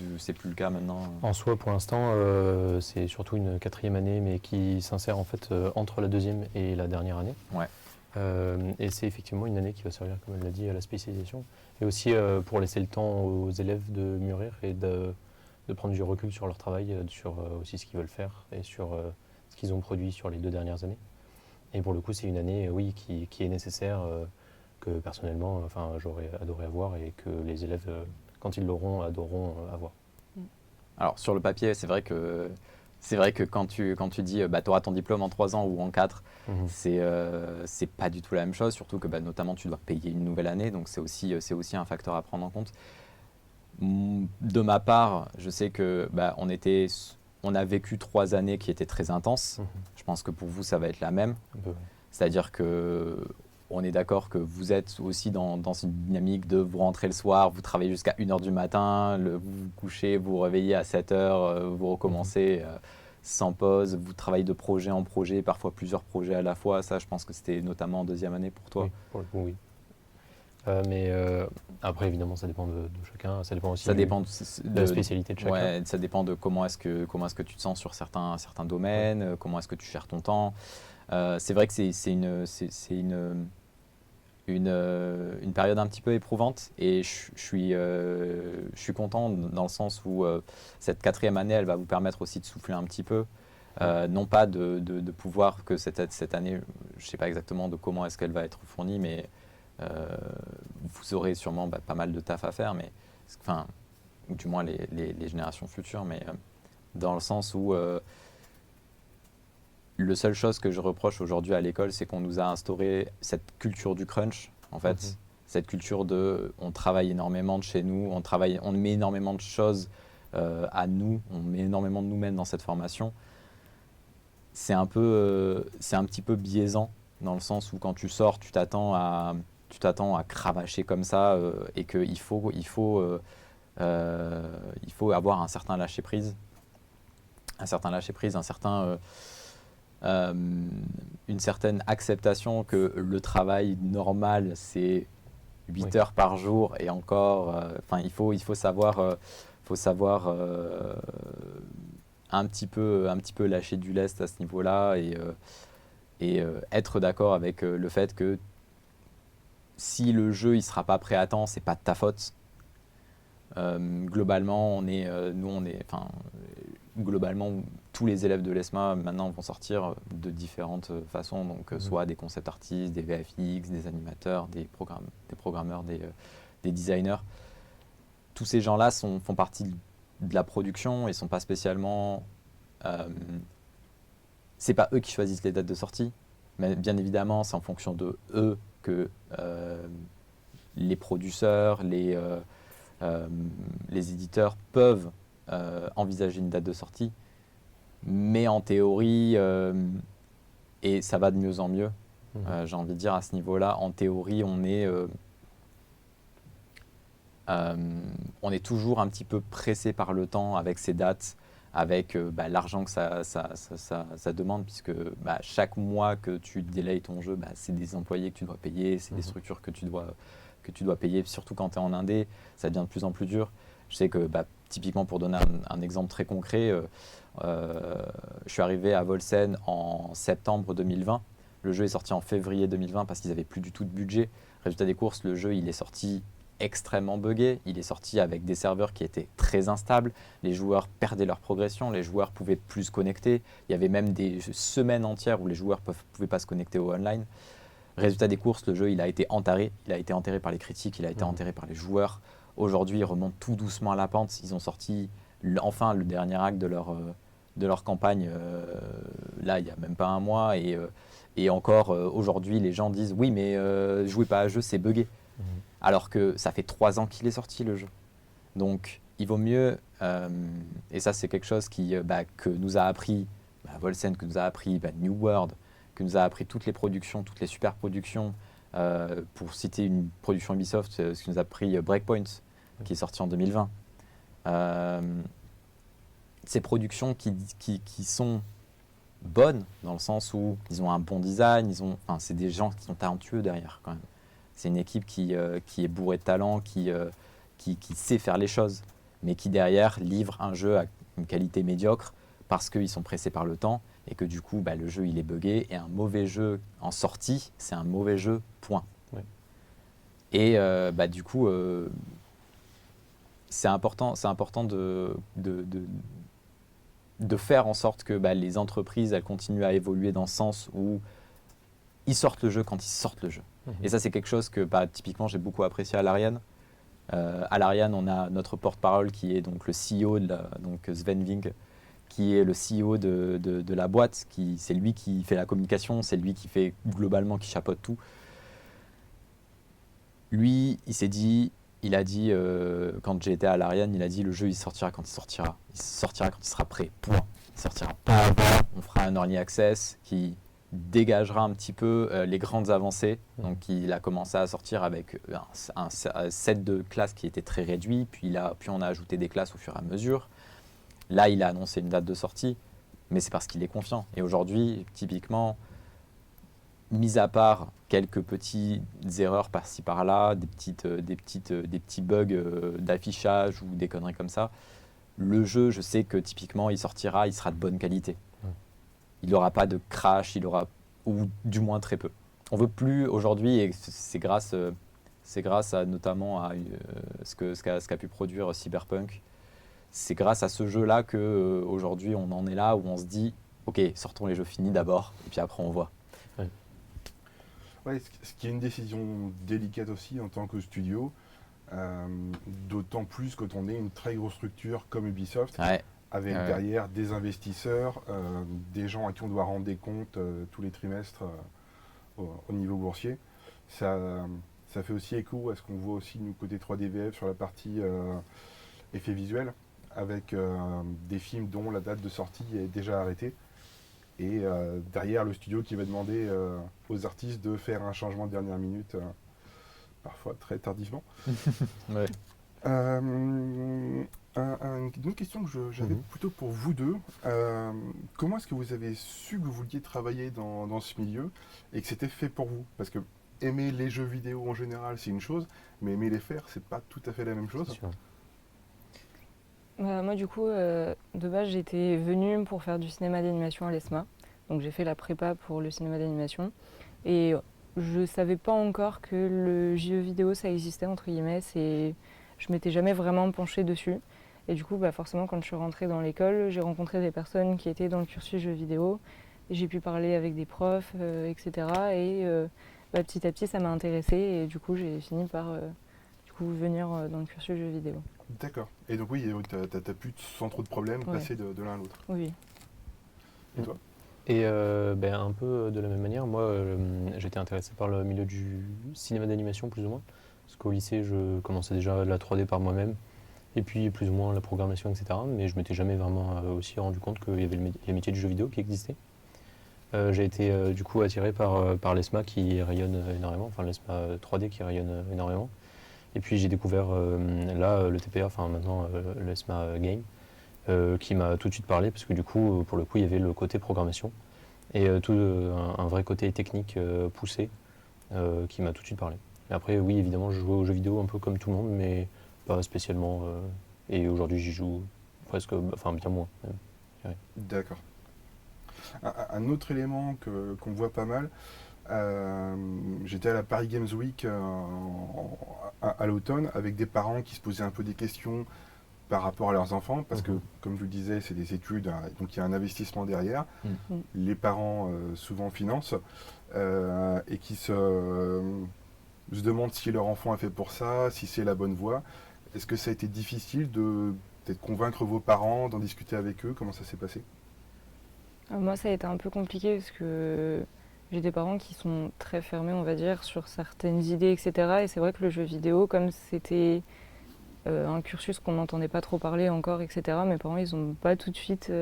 le cas maintenant. En soi, pour l'instant, c'est surtout une 4e année, mais qui s'insère en fait entre la 2e et la dernière année. Ouais. Et c'est effectivement une année qui va servir, comme elle l'a dit, à la spécialisation. Et aussi pour laisser le temps aux élèves de mûrir et de prendre du recul sur leur travail, sur aussi ce qu'ils veulent faire et sur ce qu'ils ont produit sur les 2 dernières années. Et pour le coup, c'est une année, oui, qui est nécessaire, que personnellement, j'aurais adoré avoir et que les élèves, quand ils l'auront, adoreront avoir. Alors, sur le papier, c'est vrai que quand tu dis tu auras ton diplôme en 3 ans ou en 4, c'est pas du tout la même chose, surtout que notamment tu dois payer une nouvelle année, donc c'est aussi un facteur à prendre en compte. De ma part, je sais que on a vécu 3 années qui étaient très intenses. Je pense que pour vous, ça va être la même. C'est-à-dire que on est d'accord que vous êtes aussi dans une dynamique de vous rentrer le soir, vous travaillez jusqu'à 1h du matin, vous vous couchez, vous vous réveillez à 7h, vous recommencez sans pause, vous travaillez de projet en projet, parfois plusieurs projets à la fois. Ça, je pense que c'était notamment en 2e année pour toi. Oui, pour le coup, oui. Mais après, évidemment, ça dépend de chacun. Ça dépend aussi de la spécialité de chacun. Ouais, ça dépend de comment est-ce que tu te sens sur certains domaines, comment est-ce que tu gères ton temps. C'est vrai que c'est une période un petit peu éprouvante et je suis content dans le sens où cette 4e année, elle va vous permettre aussi de souffler un petit peu. Non pas de pouvoir que cette année, je ne sais pas exactement de comment est-ce qu'elle va être fournie, mais vous aurez sûrement pas mal de taf à faire, mais, enfin, ou du moins les générations futures, mais dans le sens où le seule chose que je reproche aujourd'hui à l'école, c'est qu'on nous a instauré cette culture du crunch, en fait. Cette culture de, on travaille énormément de chez nous, on met énormément de choses à nous, on met énormément de nous-mêmes dans cette formation. C'est un petit peu biaisant, dans le sens où quand tu sors, tu t'attends à cravacher comme ça et qu'il faut avoir un certain lâcher-prise, une certaine acceptation que le travail normal, c'est 8 heures par jour et encore, il faut savoir un petit peu lâcher du lest à ce niveau-là et être d'accord avec le fait que si le jeu il sera pas prêt à temps, c'est pas de ta faute. Globalement, globalement, tous les élèves de l'ESMA maintenant vont sortir de différentes façons, donc soit des concept artistes, des VFX, des animateurs, des programmeurs, des designers. Tous ces gens-là font partie de la production et sont pas spécialement. C'est pas eux qui choisissent les dates de sortie, mais bien évidemment, c'est en fonction de eux que les producteurs, les éditeurs peuvent envisager une date de sortie. Mais en théorie, et ça va de mieux en mieux, j'ai envie de dire à ce niveau-là, en théorie, on est toujours un petit peu pressé par le temps avec ces dates, avec l'argent que ça demande, puisque chaque mois que tu délayes ton jeu, c'est des employés que tu dois payer, c'est des structures que tu dois payer, surtout quand tu es en indé, ça devient de plus en plus dur. Je sais que typiquement, pour donner un exemple très concret, je suis arrivé à Volsen en septembre 2020. Le jeu est sorti en février 2020 parce qu'ils n'avaient plus du tout de budget. Résultat des courses, le jeu il est sorti extrêmement buggé. Il est sorti avec des serveurs qui étaient très instables. Les joueurs perdaient leur progression. Les joueurs pouvaient plus se connecter. Il y avait même des semaines entières où les joueurs ne pouvaient pas se connecter au online. Résultat des courses, le jeu il a été enterré. Il a été enterré par les critiques, il a été enterré par les joueurs. Aujourd'hui, ils remontent tout doucement à la pente. Ils ont sorti enfin le dernier acte de leur campagne, là, il n'y a même pas un mois. Et encore, aujourd'hui, les gens disent « Oui, mais jouez pas à jeu, c'est buggé. » Alors que ça fait 3 ans qu'il est sorti, le jeu. Donc, il vaut mieux, et ça, c'est quelque chose que nous a appris Volsen, que nous a appris New World, que nous a appris toutes les productions, toutes les super productions. Pour citer une production Ubisoft, ce qui nous a pris Breakpoint, qui est sorti en 2020. Ces productions qui sont bonnes, dans le sens où ils ont un bon design, c'est des gens qui sont talentueux derrière quand même. C'est une équipe qui est bourrée de talent, qui sait faire les choses, mais qui derrière livre un jeu à une qualité médiocre parce qu'ils sont pressés par le temps et que du coup le jeu il est buggé, et un mauvais jeu en sortie, c'est un mauvais jeu, point. Ouais. Et du coup, c'est important de faire en sorte que les entreprises elles continuent à évoluer dans le sens où ils sortent le jeu quand ils sortent le jeu. Et ça, c'est quelque chose que typiquement j'ai beaucoup apprécié à l'Ariane. À l'Ariane, on a notre porte-parole qui est donc le CEO, donc Sven Ving, qui est le CEO de la boîte. C'est lui qui fait la communication, c'est lui qui fait globalement, qui chapeaute tout. Lui, il a dit, quand j'ai été à l'Ariane, il a dit le jeu il sortira quand il sortira. Il sortira quand il sera prêt, point. Il sortira pas avant. On fera un early access qui dégagera un petit peu les grandes avancées. Donc il a commencé à sortir avec un set de classes qui était très réduit, puis on a ajouté des classes au fur et à mesure. Là, il a annoncé une date de sortie, mais c'est parce qu'il est confiant. Et aujourd'hui, typiquement, mis à part quelques petites erreurs par-ci par-là, des petits bugs d'affichage ou des conneries comme ça, le jeu, je sais que typiquement, il sera de bonne qualité. Il n'aura pas de crash, ou du moins très peu. On veut plus aujourd'hui, et c'est grâce notamment à ce qu'a pu produire Cyberpunk. C'est grâce à ce jeu-là qu'aujourd'hui on en est là où on se dit ok, sortons les jeux finis d'abord, et puis après on voit. Ouais, ce qui est une décision délicate aussi en tant que studio, d'autant plus quand on est une très grosse structure comme Ubisoft, Ouais. avec Ouais. derrière des investisseurs, des gens à qui on doit rendre des comptes tous les trimestres au niveau boursier. Ça, ça fait aussi écho à ce qu'on voit aussi nous côté 3DVF sur la partie effets visuels, avec des films dont la date de sortie est déjà arrêtée. Et derrière le studio qui va demander aux artistes de faire un changement de dernière minute, parfois très tardivement. Ouais. Une autre question que j'avais plutôt pour vous deux, comment est-ce que vous avez su que vous vouliez travailler dans ce milieu et que c'était fait pour vous? Parce que aimer les jeux vidéo en général, c'est une chose, mais aimer les faire, c'est pas tout à fait la même chose. C'est sûr. Moi, du coup, de base, j'étais venue pour faire du cinéma d'animation à l'ESMA. Donc, j'ai fait la prépa pour le cinéma d'animation. Et je savais pas encore que le jeu vidéo, ça existait, entre guillemets. Je m'étais jamais vraiment penchée dessus. Et du coup, forcément, quand je suis rentrée dans l'école, j'ai rencontré des personnes qui étaient dans le cursus jeux vidéo. J'ai pu parler avec des profs, etc. Et petit à petit, ça m'a intéressée. Et du coup, j'ai fini par venir dans le cursus jeux vidéo. D'accord. Et donc oui, tu as pu sans trop de problèmes Ouais. passer de l'un à l'autre. Oui. Et toi? Et un peu de la même manière, moi j'étais intéressé par le milieu du cinéma d'animation plus ou moins, parce qu'au lycée je commençais déjà la 3D par moi-même, et puis plus ou moins la programmation, etc. Mais je m'étais jamais vraiment aussi rendu compte qu'il y avait les métiers du jeu vidéo qui existaient. J'ai été du coup attiré par l'ESMA qui rayonne énormément, enfin l'ESMA 3D qui rayonne énormément. Et puis j'ai découvert là le TPA, enfin maintenant l'ESMA Game, qui m'a tout de suite parlé parce que du coup, pour le coup, il y avait le côté programmation et un vrai côté technique poussé qui m'a tout de suite parlé. Et après, oui, évidemment, je joue aux jeux vidéo un peu comme tout le monde, mais pas spécialement. Et aujourd'hui, j'y joue presque, enfin bien moins. Même. D'accord. Un autre élément qu'on voit pas mal, j'étais à la Paris Games Week à l'automne avec des parents qui se posaient un peu des questions par rapport à leurs enfants, parce que, comme je le disais, c'est des études, hein, donc il y a un investissement derrière. Les parents souvent financent et qui se demandent si leur enfant a fait pour ça, si c'est la bonne voie. Est-ce que ça a été difficile de peut-être convaincre vos parents, d'en discuter avec eux? Comment ça s'est passé? Moi, ça a été un peu compliqué parce que j'ai des parents qui sont très fermés, on va dire, sur certaines idées, etc. Et c'est vrai que le jeu vidéo, comme c'était un cursus qu'on n'entendait pas trop parler encore, etc., mes parents, ils n'ont pas tout de suite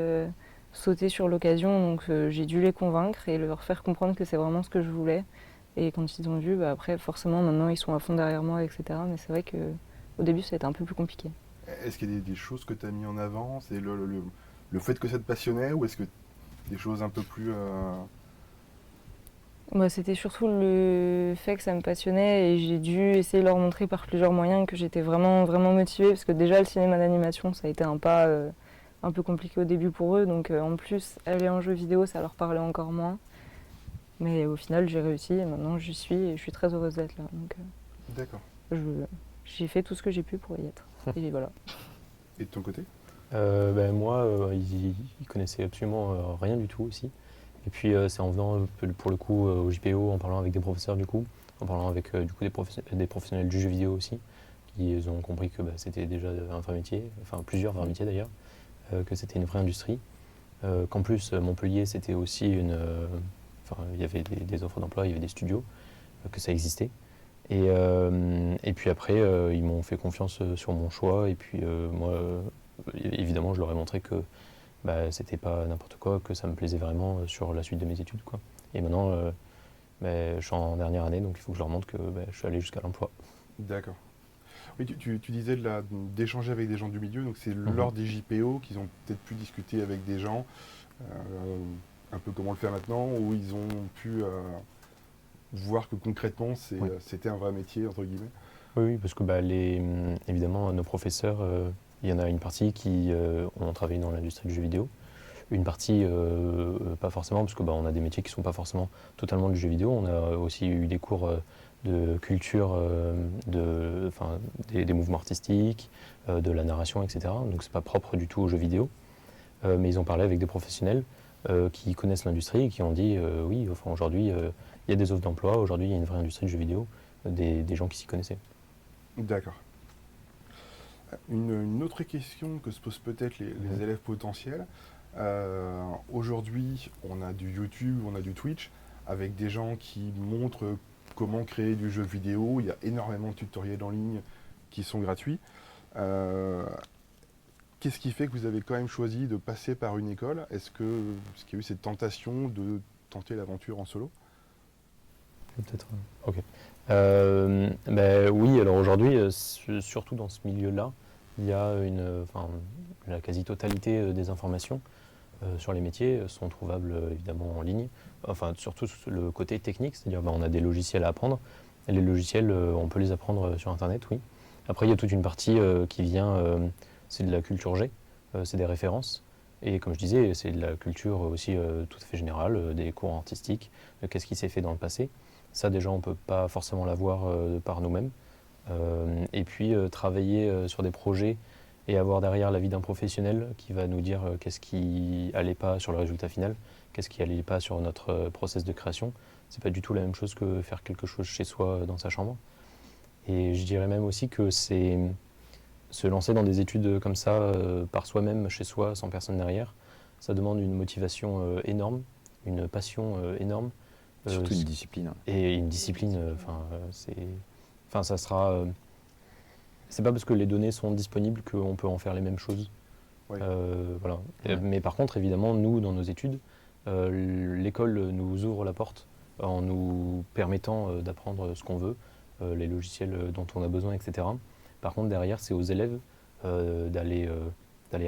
sauté sur l'occasion. Donc j'ai dû les convaincre et leur faire comprendre que c'est vraiment ce que je voulais. Et quand ils ont vu, après, forcément, maintenant, ils sont à fond derrière moi, etc. Mais c'est vrai qu'au début, ça a été un peu plus compliqué. Est-ce qu'il y a des choses que tu as mis en avant? C'est le fait que ça te passionnait, ou est-ce que des choses un peu plus... Moi, c'était surtout le fait que ça me passionnait et j'ai dû essayer de leur montrer par plusieurs moyens que j'étais vraiment, vraiment motivée parce que déjà le cinéma d'animation, ça a été un pas un peu compliqué au début pour eux. Donc en plus, aller en jeu vidéo, ça leur parlait encore moins. Mais au final, j'ai réussi et maintenant j'y suis et je suis très heureuse d'être là. Donc D'accord. j'ai fait tout ce que j'ai pu pour y être. Et voilà. Et de ton côté? Moi, ils connaissaient absolument rien du tout aussi. Et puis c'est en venant pour le coup au JPO, en parlant avec des professeurs du coup, en parlant avec du coup des professionnels du jeu vidéo aussi, qui ont compris que c'était déjà un vrai métier, enfin plusieurs vrais métiers d'ailleurs, que c'était une vraie industrie, qu'en plus Montpellier c'était aussi il y avait des offres d'emploi, il y avait des studios, que ça existait. Et puis après ils m'ont fait confiance sur mon choix et puis moi évidemment je leur ai montré que c'était pas n'importe quoi, que ça me plaisait vraiment sur la suite de mes études, quoi. Et maintenant, je suis en dernière année, donc il faut que je leur montre que je suis allé jusqu'à l'emploi. D'accord. Oui, tu disais d'échanger avec des gens du milieu, donc c'est lors des JPO qu'ils ont peut-être pu discuter avec des gens, un peu comme on le fait maintenant, où ils ont pu voir que concrètement c'était un vrai métier, entre guillemets. Oui, parce que évidemment, nos professeurs, il y en a une partie qui ont travaillé dans l'industrie du jeu vidéo, une partie pas forcément, parce que on a des métiers qui ne sont pas forcément totalement du jeu vidéo. On a aussi eu des cours de culture, des mouvements artistiques, de la narration, etc. Donc c'est pas propre du tout aux jeux vidéo. Mais ils ont parlé avec des professionnels qui connaissent l'industrie et qui ont dit oui, enfin, aujourd'hui, il y a des offres d'emploi, aujourd'hui, il y a une vraie industrie de jeux vidéo, des gens qui s'y connaissaient. D'accord. Une autre question que se posent peut-être les élèves potentiels. Aujourd'hui, on a du YouTube, on a du Twitch, avec des gens qui montrent comment créer du jeu vidéo. Il y a énormément de tutoriels en ligne qui sont gratuits. Qu'est-ce qui fait que vous avez quand même choisi de passer par une école? Est-ce qu'il y a eu cette tentation de tenter l'aventure en solo? Peut-être. Ok. Oui, alors aujourd'hui, surtout dans ce milieu-là, il y a la quasi-totalité des informations sur les métiers sont trouvables évidemment en ligne. Enfin, surtout le côté technique, c'est-à-dire on a des logiciels à apprendre. Et les logiciels, on peut les apprendre sur Internet, oui. Après, il y a toute une partie qui vient, c'est de la culture G, c'est des références. Et comme je disais, c'est de la culture aussi tout à fait générale, des cours artistiques, qu'est-ce qui s'est fait dans le passé. Ça, déjà, on ne peut pas forcément l'avoir par nous-mêmes. Et puis, travailler sur des projets et avoir derrière l'avis d'un professionnel qui va nous dire qu'est-ce qui n'allait pas sur le résultat final, qu'est-ce qui n'allait pas sur notre process de création. C'est pas du tout la même chose que faire quelque chose chez soi dans sa chambre. Et je dirais même aussi que c'est se lancer dans des études comme ça, par soi-même, chez soi, sans personne derrière, ça demande une motivation énorme, une passion énorme. Surtout une discipline. Et une discipline, ça sera... c'est pas parce que les données sont disponibles qu'on peut en faire les mêmes choses. Oui. Voilà. Ouais. Mais par contre, évidemment, nous, dans nos études, l'école nous ouvre la porte en nous permettant d'apprendre ce qu'on veut, les logiciels dont on a besoin, etc. Par contre, derrière, c'est aux élèves d'aller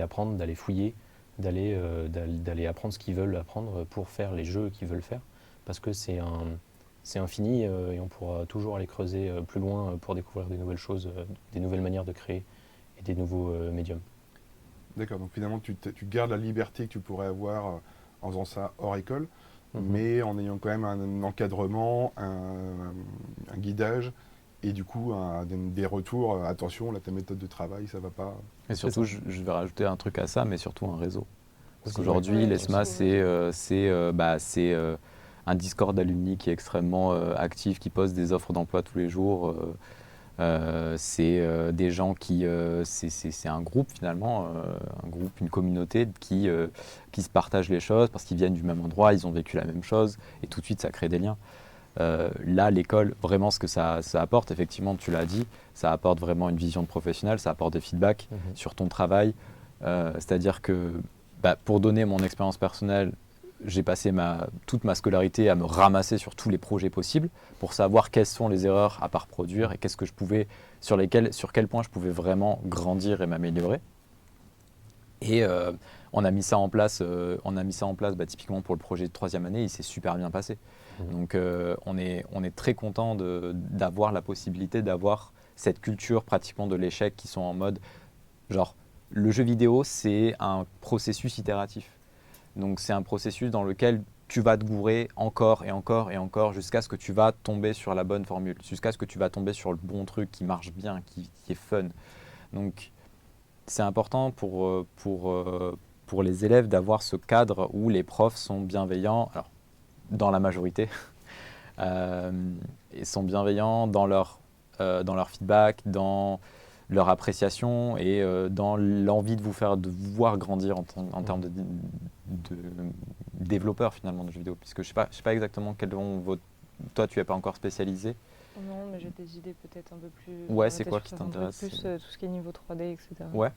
apprendre, d'aller fouiller, d'aller apprendre ce qu'ils veulent apprendre pour faire les jeux qu'ils veulent faire. Parce que c'est infini et on pourra toujours aller creuser plus loin pour découvrir des nouvelles choses, des nouvelles manières de créer et des nouveaux médiums. D'accord, donc finalement tu gardes la liberté que tu pourrais avoir en faisant ça hors école, mais en ayant quand même un encadrement, un guidage et du coup des retours. Attention, là ta méthode de travail, ça va pas. Et surtout, je vais rajouter un truc à ça, mais surtout un réseau. Parce Aussi, qu'aujourd'hui, ouais, l'ESMA, aussi, c'est un Discord d'alumni qui est extrêmement actif, qui poste des offres d'emploi tous les jours. C'est des gens qui... c'est un groupe finalement, un groupe, une communauté qui se partagent les choses parce qu'ils viennent du même endroit, ils ont vécu la même chose et tout de suite ça crée des liens. Là, l'école, vraiment ce que ça apporte, effectivement tu l'as dit, ça apporte vraiment une vision de professionnel, ça apporte des feedbacks sur ton travail. C'est-à-dire que pour donner mon expérience personnelle, j'ai passé toute ma scolarité à me ramasser sur tous les projets possibles pour savoir quelles sont les erreurs à pas reproduire et qu'est-ce que je pouvais, sur quel point je pouvais vraiment grandir et m'améliorer. Et on a mis ça en place, typiquement pour le projet de 3e année, il s'est super bien passé. Donc on est très content d'avoir la possibilité d'avoir cette culture pratiquement de l'échec qui sont en mode genre le jeu vidéo c'est un processus itératif. Donc c'est un processus dans lequel tu vas te gourer encore et encore et encore jusqu'à ce que tu vas tomber sur la bonne formule, jusqu'à ce que tu vas tomber sur le bon truc qui marche bien, qui est fun. Donc c'est important pour les élèves d'avoir ce cadre où les profs sont bienveillants, alors dans la majorité, et sont bienveillants dans leur feedback, dans leur appréciation et dans l'envie de vous voir grandir en termes de développeur finalement de jeux vidéo, puisque je sais pas exactement quels vont toi tu n'es pas encore spécialisé. Non, mais j'ai des idées peut-être un peu plus... Ouais, c'est quoi qui t'intéresse? Plus tout ce qui est niveau 3D, etc. Ouais,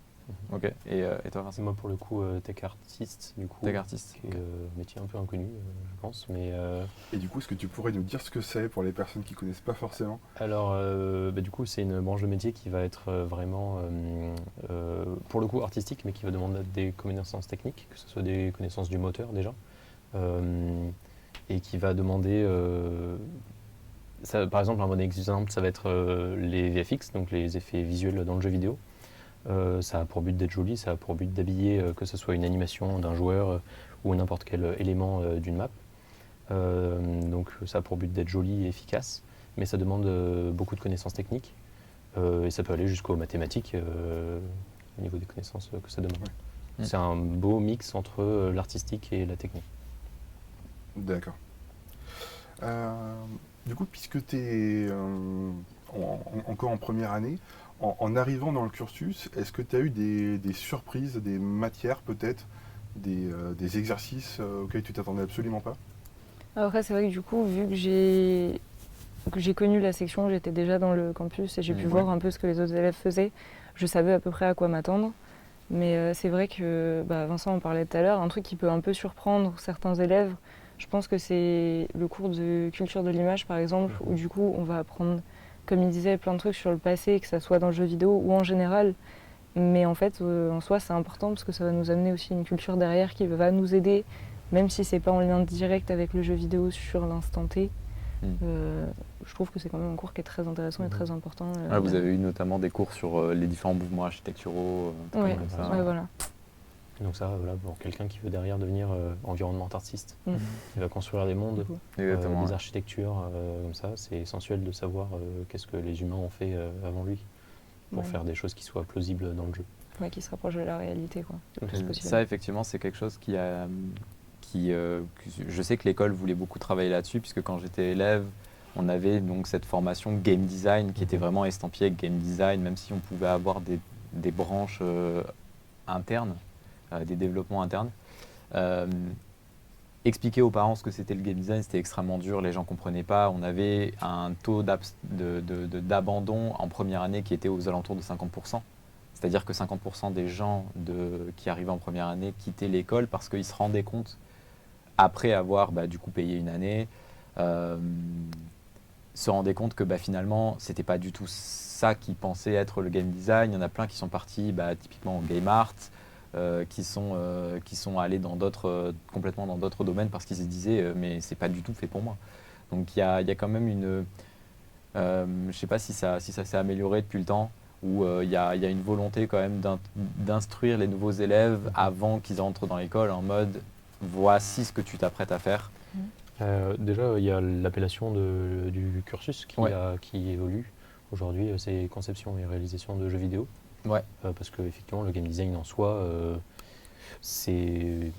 ok. Et toi Vincent? Moi pour le coup tech artiste du coup. Tech artiste. Qui est un métier un peu inconnu je pense, mais... Et du coup, est-ce que tu pourrais nous dire ce que c'est pour les personnes qui connaissent pas forcément? Alors, du coup, c'est une branche de métier qui va être vraiment, pour le coup, artistique, mais qui va demander des connaissances techniques, que ce soit des connaissances du moteur déjà, et qui va demander, par exemple, un bon exemple, ça va être les VFX, donc les effets visuels dans le jeu vidéo. Ça a pour but d'être joli, ça a pour but d'habiller, que ce soit une animation d'un joueur ou n'importe quel élément d'une map. Donc ça a pour but d'être joli et efficace, mais ça demande beaucoup de connaissances techniques et ça peut aller jusqu'aux mathématiques au niveau des connaissances que ça demande. C'est un beau mix entre l'artistique et la technique. D'accord. Du coup, puisque tu es encore en première année, en arrivant dans le cursus, est-ce que tu as eu des surprises, des matières peut-être, des exercices auxquels tu t'attendais absolument pas? Après, c'est vrai que du coup, vu que j'ai connu la section, j'étais déjà dans le campus et j'ai pu voir un peu ce que les autres élèves faisaient, je savais à peu près à quoi m'attendre. Mais c'est vrai que Vincent en parlait tout à l'heure, un truc qui peut un peu surprendre certains élèves, je pense que c'est le cours de culture de l'image par exemple, où du coup on va apprendre, comme il disait, plein de trucs sur le passé, que ça soit dans le jeu vidéo ou en général. Mais en fait, en soi, c'est important parce que ça va nous amener aussi une culture derrière qui va nous aider, même si c'est pas en lien direct avec le jeu vidéo sur l'instant T. Je trouve que c'est quand même un cours qui est très intéressant et très important. Vous avez eu notamment des cours sur les différents mouvements architecturaux, Ouais, comme ça. ouais, voilà. Donc ça, voilà, pour quelqu'un qui veut derrière devenir environnement artiste, qui va construire des mondes, des architectures, comme ça, c'est essentiel de savoir qu'est-ce que les humains ont fait avant lui, pour faire des choses qui soient plausibles dans le jeu. Ouais, qui se rapprochent de la réalité, quoi. Ça, effectivement, c'est quelque chose je sais que l'école voulait beaucoup travailler là-dessus, puisque quand j'étais élève, on avait donc cette formation game design qui était vraiment estampillée game design, même si on pouvait avoir des branches internes, des développements internes. Expliquer aux parents ce que c'était le game design, c'était extrêmement dur, les gens ne comprenaient pas. On avait un taux d'abandon en première année qui était aux alentours de 50%. C'est-à-dire que 50% des gens qui arrivaient en première année quittaient l'école parce qu'ils se rendaient compte, après avoir du coup payé une année, se rendaient compte que finalement, c'était pas du tout ça qu'ils pensaient être le game design. Il y en a plein qui sont partis typiquement en game art, qui sont allés complètement dans d'autres domaines parce qu'ils se disaient mais c'est pas du tout fait pour moi. Donc il y a quand même une... je sais pas si ça s'est amélioré depuis le temps, où il y a une volonté quand même d'instruire les nouveaux élèves avant qu'ils entrent dans l'école en mode voici ce que tu t'apprêtes à faire. Déjà, il y a l'appellation du cursus qui évolue. Aujourd'hui, c'est conception et réalisation de jeux vidéo. Ouais. Parce que effectivement, le game design en soi, c'est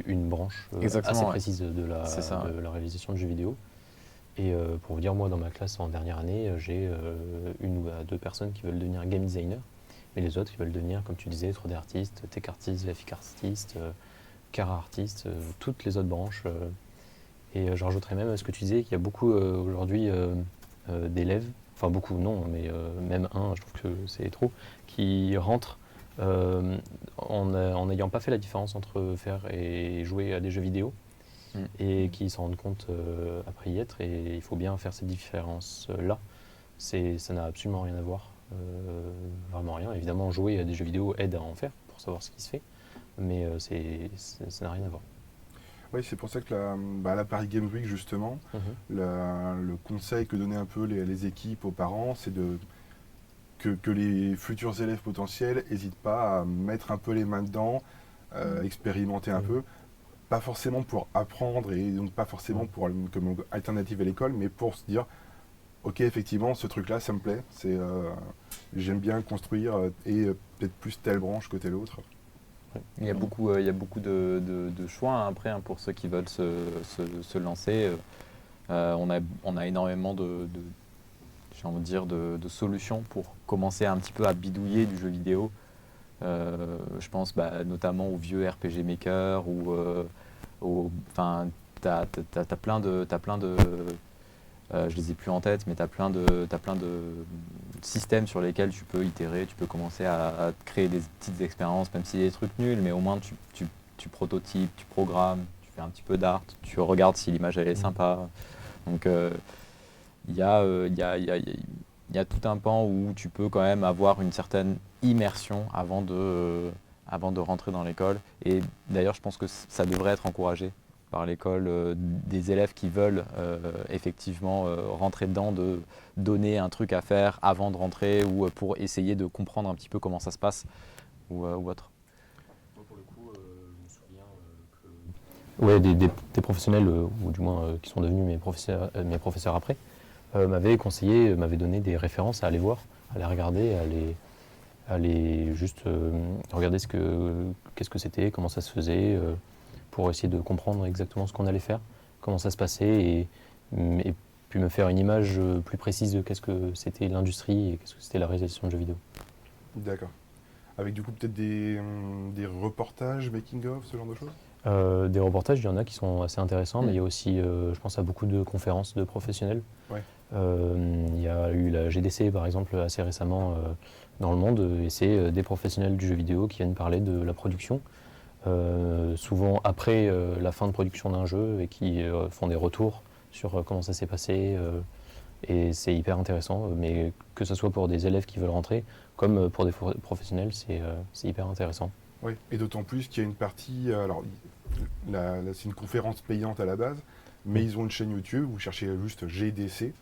une branche assez précise de la réalisation de jeux vidéo. Et pour vous dire, moi, dans ma classe en dernière année, j'ai une ou deux personnes qui veulent devenir game designer, mais les autres qui veulent devenir, comme tu disais, 3D artiste, tech artiste, graphic artiste, cara artiste, toutes les autres branches. Et je rajouterais même à ce que tu disais qu'il y a beaucoup aujourd'hui d'élèves, enfin beaucoup non, mais même un, je trouve que c'est trop, qui rentrent en n'ayant pas fait la différence entre faire et jouer à des jeux vidéo, et qui s'en rendent compte après y être, et il faut bien faire cette différence-là. Ça n'a absolument rien à voir, vraiment rien. Évidemment, jouer à des jeux vidéo aide à en faire, pour savoir ce qui se fait, mais ça n'a rien à voir. Oui, c'est pour ça que la Paris Games Week, justement, le conseil que donnaient un peu les équipes aux parents, c'est que les futurs élèves potentiels n'hésitent pas à mettre un peu les mains dedans, expérimenter un peu, pas forcément pour apprendre et donc pas forcément comme alternative à l'école, mais pour se dire ok, effectivement, ce truc-là, ça me plaît, j'aime bien construire et peut-être plus telle branche que telle autre. Il y a beaucoup de choix après pour ceux qui veulent se lancer. On a énormément de solutions pour commencer un petit peu à bidouiller du jeu vidéo. Je pense notamment aux vieux RPG Maker ou t'as plein de je les ai plus en tête, mais t'as plein de systèmes sur lesquels tu peux itérer, tu peux commencer à créer des petites expériences, même si c'est des trucs nuls, mais au moins tu prototypes, tu programmes, tu fais un petit peu d'art, tu regardes si l'image elle est sympa. Donc il y a tout un pan où tu peux quand même avoir une certaine immersion avant de rentrer dans l'école. Et d'ailleurs, je pense que ça devrait être encouragé par l'école, des élèves qui veulent effectivement rentrer dedans, de donner un truc à faire avant de rentrer ou pour essayer de comprendre un petit peu comment ça se passe ou autre. Moi, pour le coup, je me souviens que des professionnels, ou du moins qui sont devenus mes professeurs après, m'avaient conseillé, m'avaient donné des références à aller voir, à les regarder, à aller juste regarder qu'est-ce que c'était, comment ça se faisait, pour essayer de comprendre exactement ce qu'on allait faire, comment ça se passait, et puis me faire une image plus précise de qu'est-ce que c'était l'industrie et qu'est-ce que c'était la réalisation de jeux vidéo. D'accord. Avec du coup peut-être des reportages, making-of, ce genre de choses? Des reportages, il y en a qui sont assez intéressants, mais il y a aussi, je pense à beaucoup de conférences de professionnels. Ouais. Il y a eu la GDC par exemple assez récemment dans le monde, et c'est des professionnels du jeu vidéo qui viennent parler de la production, souvent après la fin de production d'un jeu, et qui font des retours sur comment ça s'est passé. Et c'est hyper intéressant, mais que ce soit pour des élèves qui veulent rentrer, comme pour des professionnels, c'est hyper intéressant. Oui, et d'autant plus qu'il y a une partie, alors c'est une conférence payante à la base, mais ils ont une chaîne YouTube, vous cherchez juste GDC,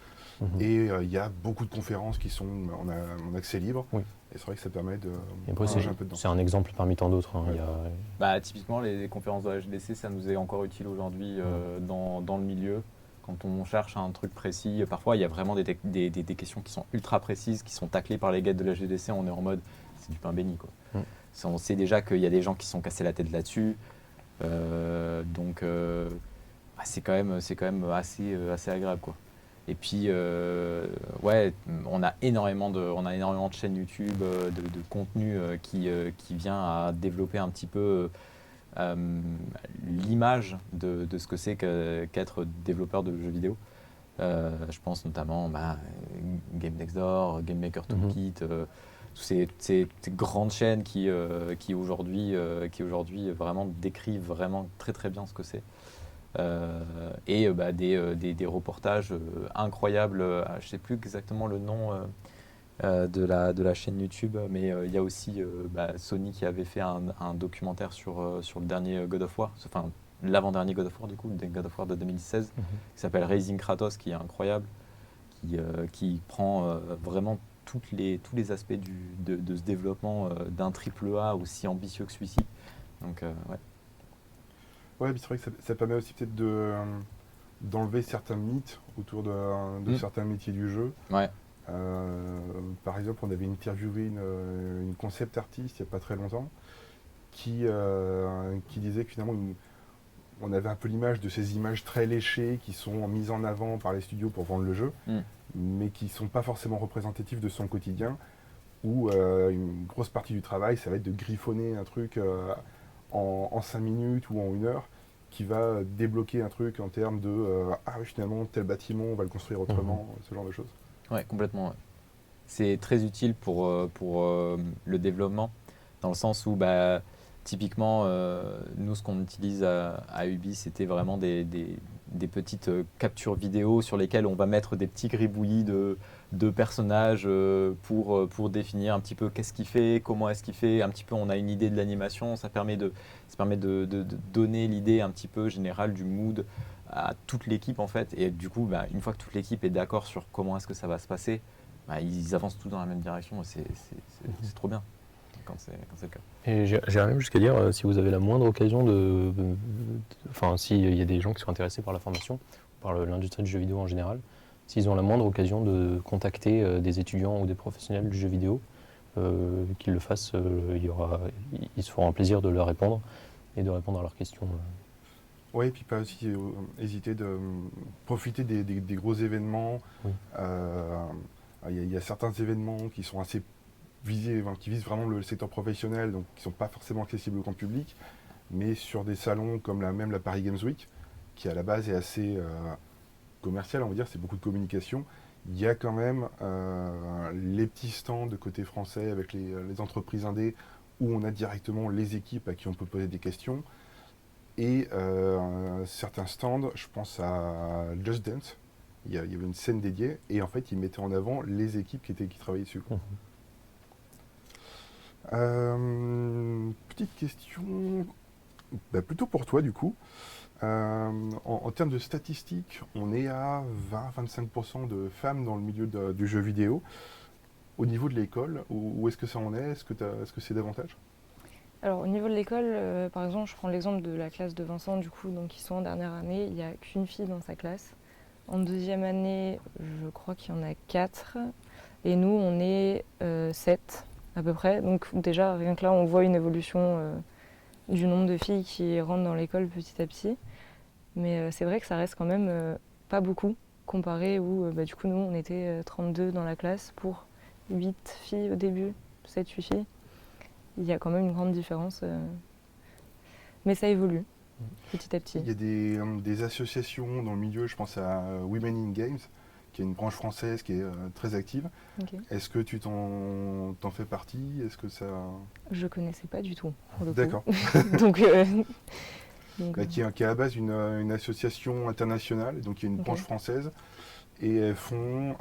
et il y a beaucoup de conférences qui sont en accès libre, Oui. et c'est vrai que ça permet de Et après, plonger un peu dedans. c'est un exemple parmi tant d'autres. Hein. Ouais. Il y a- Bah, typiquement, les conférences de la GDC, ça nous est encore utile aujourd'hui dans le milieu. Quand on cherche un truc précis, parfois il y a vraiment des questions qui sont ultra précises, qui sont taclées par les guides de la GDC. On est en mode, c'est du pain béni, quoi. On sait déjà qu'il y a des gens qui se sont cassés la tête là-dessus. Donc, bah, c'est quand même assez agréable, quoi. Et puis, ouais, on a énormément de chaînes YouTube, de contenu qui vient à développer un petit peu l'image de ce que c'est qu'être développeur de jeux vidéo. Je pense notamment Game Next Door, Game Maker Toolkit, toutes ces grandes chaînes qui aujourd'hui vraiment décrivent vraiment très très bien ce que c'est. Et des reportages incroyables. Je ne sais plus exactement le nom de la chaîne YouTube, mais il y a aussi Sony qui avait fait un documentaire sur le dernier God of War, enfin l'avant-dernier God of War, du coup, le God of War de 2016, qui s'appelle Raising Kratos, qui est incroyable, qui prend vraiment tous les aspects de ce développement d'un AAA aussi ambitieux que celui-ci. Donc, ouais. Ouais, puis c'est vrai que ça permet aussi peut-être d'enlever certains mythes autour de certains métiers du jeu. Ouais. Par exemple, on avait interviewé une concept artiste il n'y a pas très longtemps qui disait que finalement on avait un peu l'image de ces images très léchées qui sont mises en avant par les studios pour vendre le jeu, mais qui ne sont pas forcément représentatives de son quotidien, où une grosse partie du travail, ça va être de griffonner un truc en 5 minutes ou en 1 heure, qui va débloquer un truc en termes de ah oui, finalement tel bâtiment on va le construire autrement, ce genre de choses. Ouais, complètement. Ouais. C'est très utile pour le développement, dans le sens où typiquement, nous, ce qu'on utilise à Ubi, c'était vraiment des petites captures vidéo sur lesquelles on va mettre des petits gribouillis de personnages pour définir un petit peu qu'est-ce qu'il fait, comment est-ce qu'il fait. Un petit peu, on a une idée de l'animation, ça permet de donner l'idée un petit peu générale du mood à toute l'équipe, en fait. Et du coup, une fois que toute l'équipe est d'accord sur comment est-ce que ça va se passer, ils avancent tous dans la même direction, et c'est trop bien quand c'est le cas. Et j'irais même jusqu'à dire, si vous avez la moindre occasion enfin, s'il y a des gens qui sont intéressés par la formation, par l'industrie du jeu vidéo en général, s'ils ont la moindre occasion de contacter des étudiants ou des professionnels du jeu vidéo, qu'ils le fassent, ils se feront un plaisir de leur répondre et de répondre à leurs questions. Oui, et puis pas aussi hésiter de profiter des gros événements. Oui. Il y a certains événements qui sont assez visés, qui visent vraiment le secteur professionnel, donc qui ne sont pas forcément accessibles au grand public, mais sur des salons comme même la Paris Games Week, qui à la base est assez commercial, on va dire, c'est beaucoup de communication. Il y a quand même les petits stands de côté français avec les entreprises indées, où on a directement les équipes à qui on peut poser des questions. Et certains stands, je pense à Just Dance, il y avait une scène dédiée, et en fait, ils mettaient en avant les équipes qui travaillaient dessus. Petite question, plutôt pour toi du coup. En termes de statistiques, on est à 20-25% de femmes dans le milieu du jeu vidéo. Au niveau de l'école, où est-ce que ça en est? Est-ce que c'est davantage? Alors au niveau de l'école, par exemple, je prends l'exemple de la classe de Vincent, du coup, donc ils sont en dernière année, il n'y a qu'une fille dans sa classe. En deuxième année, je crois qu'il y en a 4. Et nous, on est 7 à peu près. Donc déjà, rien que là, on voit une évolution du nombre de filles qui rentrent dans l'école petit à petit. Mais c'est vrai que ça reste quand même pas beaucoup, comparé où du coup, nous, on était 32 dans la classe pour 8 filles au début, 7-8 filles. Il y a quand même une grande différence. Mais ça évolue petit à petit. Il y a des associations dans le milieu, je pense à Women in Games, qui est une branche française qui est très active. Okay. Est-ce que tu t'en fais partie? Est-ce que ça... Je connaissais pas du tout, pour le coup. D'accord. Qui est à la base une association internationale, donc il y a une branche française, et elles font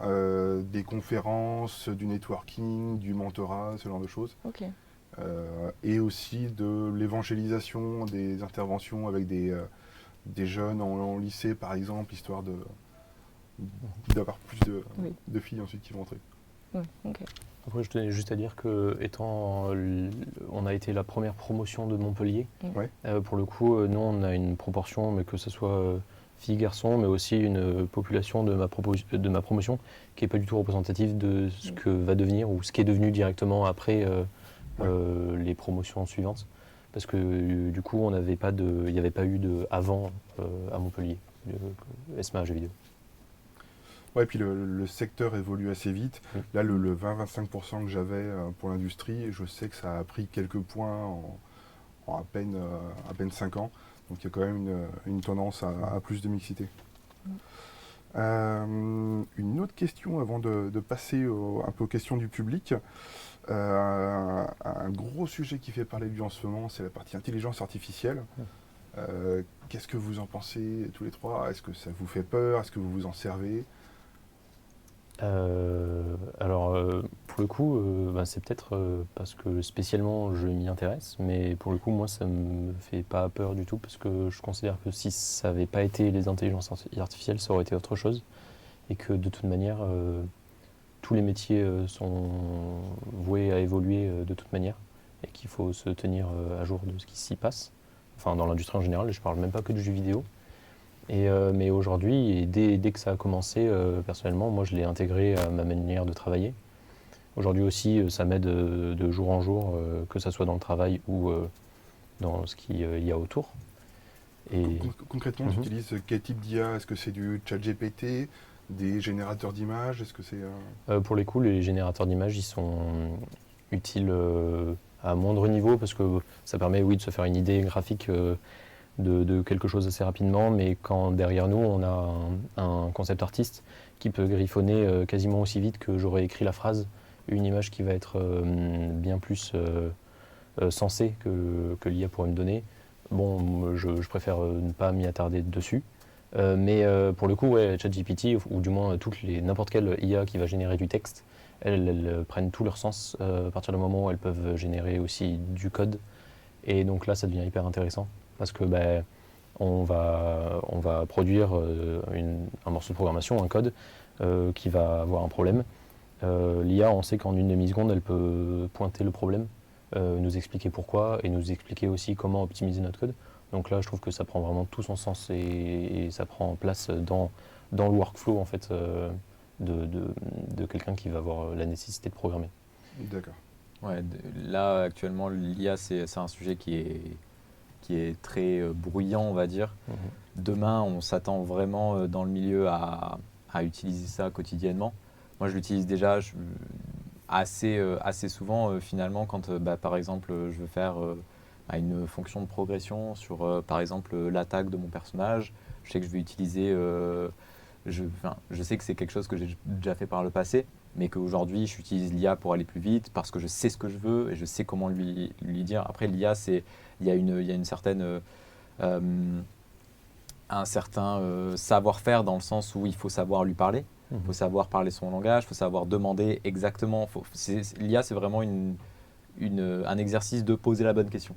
des conférences, du networking, du mentorat, ce genre de choses. Okay. Et aussi de l'évangélisation, des interventions avec des jeunes en lycée, par exemple, histoire d'avoir plus de filles ensuite qui vont entrer. Oui, okay. Après, je tenais juste à dire que, on a été la première promotion de Montpellier. Pour le coup, nous, on a une proportion, mais que ce soit filles, garçons, mais aussi une population de ma promotion qui n'est pas du tout représentative de ce que va devenir ou ce qui est devenu directement après les promotions suivantes. Parce que du coup, il n'y avait pas eu de avant à Montpellier, ESMA jeux vidéo. Ouais, et puis le secteur évolue assez vite. Là, le 20-25% que j'avais pour l'industrie, je sais que ça a pris quelques points en à peine 5 ans. Donc il y a quand même une tendance à plus de mixité. Une autre question avant de passer un peu aux questions du public. Un gros sujet qui fait parler de lui en ce moment, c'est la partie intelligence artificielle. Qu'est-ce que vous en pensez tous les trois? Est-ce que ça vous fait peur? Est-ce que vous vous en servez? Pour le coup, c'est peut-être parce que spécialement je m'y intéresse, mais pour le coup, moi, ça me fait pas peur du tout parce que je considère que si ça n'avait pas été les intelligences artificielles, ça aurait été autre chose et que de toute manière, tous les métiers sont voués à évoluer de toute manière et qu'il faut se tenir à jour de ce qui s'y passe, enfin dans l'industrie en général, je parle même pas que du jeu vidéo. Mais aujourd'hui, et dès que ça a commencé, personnellement, moi je l'ai intégré à ma manière de travailler. Aujourd'hui aussi, ça m'aide de jour en jour, que ça soit dans le travail ou dans ce qu'il y a autour. Concrètement, tu utilises quel type d'IA? Est-ce que c'est du ChatGPT, des générateurs d'images? Est-ce que c'est Pour les coups, les générateurs d'images, ils sont utiles à moindre niveau parce que ça permet, de se faire une idée graphique de quelque chose assez rapidement, mais quand derrière nous on a un concept artiste qui peut griffonner quasiment aussi vite que j'aurais écrit la phrase, une image qui va être bien plus sensée que l'IA pourrait me donner. Bon, je préfère ne pas m'y attarder dessus, mais pour le coup, ChatGPT, ou du moins n'importe quelle IA qui va générer du texte, elles prennent tout leur sens à partir du moment où elles peuvent générer aussi du code, et donc là ça devient hyper intéressant. Parce que on va produire un morceau de programmation, un code, qui va avoir un problème. L'IA, on sait qu'en une demi-seconde, elle peut pointer le problème, nous expliquer pourquoi et nous expliquer aussi comment optimiser notre code. Donc là, je trouve que ça prend vraiment tout son sens et ça prend place dans le workflow en fait, de quelqu'un qui va avoir la nécessité de programmer. D'accord. Ouais, là, actuellement, l'IA, c'est un sujet qui est très bruyant, on va dire. Demain, on s'attend vraiment dans le milieu à utiliser ça quotidiennement. Moi, je l'utilise déjà assez souvent, finalement, quand, par exemple, je veux faire une fonction de progression sur, par exemple, l'attaque de mon personnage. Je sais que je vais utiliser... je sais que c'est quelque chose que j'ai déjà fait par le passé, mais qu'aujourd'hui, j'utilise l'IA pour aller plus vite parce que je sais ce que je veux et je sais comment lui dire. Après, l'IA, il y a une certaine, un certain savoir-faire dans le sens où il faut savoir lui parler, il faut savoir parler son langage, il faut savoir demander exactement. L'IA, c'est vraiment un exercice de poser la bonne question.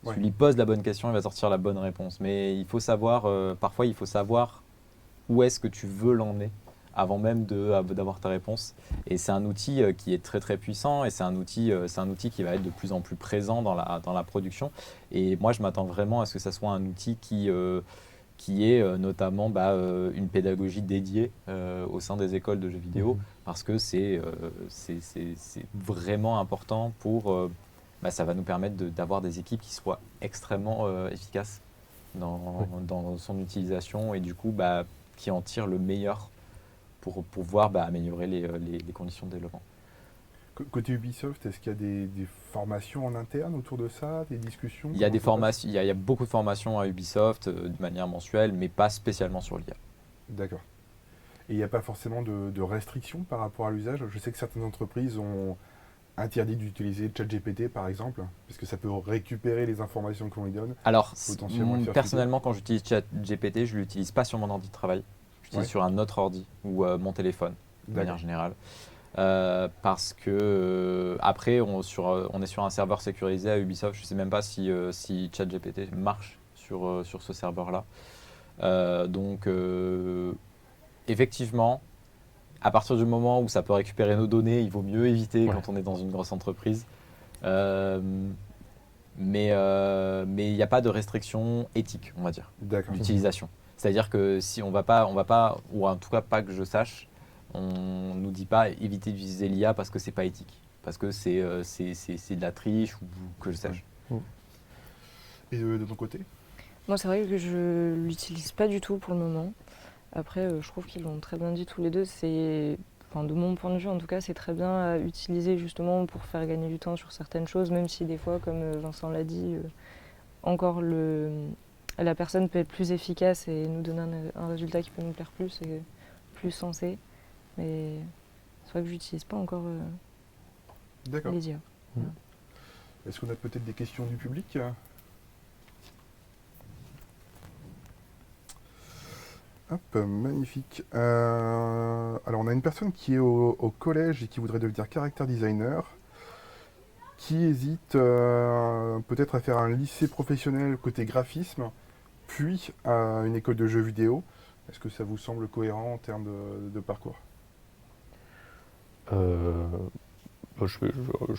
Si tu lui poses la bonne question, il va sortir la bonne réponse. Mais il faut savoir, parfois, il faut savoir où est-ce que tu veux l'emmener avant même d'avoir ta réponse. Et c'est un outil qui est très très puissant et c'est un outil qui va être de plus en plus présent dans la production. Et moi, je m'attends vraiment à ce que ça soit un outil qui est notamment une pédagogie dédiée au sein des écoles de jeux vidéo, parce que c'est vraiment important pour... ça va nous permettre d'avoir des équipes qui soient extrêmement efficaces dans son utilisation et du coup qui en tirent le meilleur pour pouvoir améliorer les conditions de développement. Côté Ubisoft, est-ce qu'il y a des formations en interne autour de ça, des discussions? Il y a des formations, il y a beaucoup de formations à Ubisoft de manière mensuelle, mais pas spécialement sur l'IA. D'accord. Et il n'y a pas forcément de restrictions par rapport à l'usage? Je sais que certaines entreprises ont interdit d'utiliser ChatGPT par exemple, parce que ça peut récupérer les informations qu'on lui donne. Alors, potentiellement personnellement, quand j'utilise ChatGPT, je ne l'utilise pas sur mon ordi de travail. J'utilise sur un autre ordi ou mon téléphone, de manière générale. Parce que après, on est sur un serveur sécurisé à Ubisoft. Je ne sais même pas si ChatGPT marche sur ce serveur-là. Donc, effectivement, à partir du moment où ça peut récupérer nos données, il vaut mieux éviter quand on est dans une grosse entreprise. Mais il n'y a pas de restriction éthique, on va dire, d'utilisation. C'est-à-dire que si on va pas, ou en tout cas pas que je sache, on nous dit pas éviter d'utiliser l'IA parce que c'est pas éthique, parce que c'est de la triche ou que je sache. Et de ton côté? Moi, c'est vrai que je l'utilise pas du tout pour le moment. Après, je trouve qu'ils l'ont très bien dit tous les deux. De mon point de vue, en tout cas, c'est très bien à utiliser justement pour faire gagner du temps sur certaines choses, même si des fois, comme Vincent l'a dit, la personne peut être plus efficace et nous donner un résultat qui peut nous plaire plus et plus sensé. Mais c'est vrai que je n'utilise pas encore les IA. Voilà. Est-ce qu'on a peut-être des questions du public? Hop, magnifique. Alors, on a une personne qui est au collège et qui voudrait devenir character designer, qui hésite peut-être à faire un lycée professionnel côté graphisme, puis à une école de jeux vidéo. Est-ce que ça vous semble cohérent en termes de parcours? Je ne suis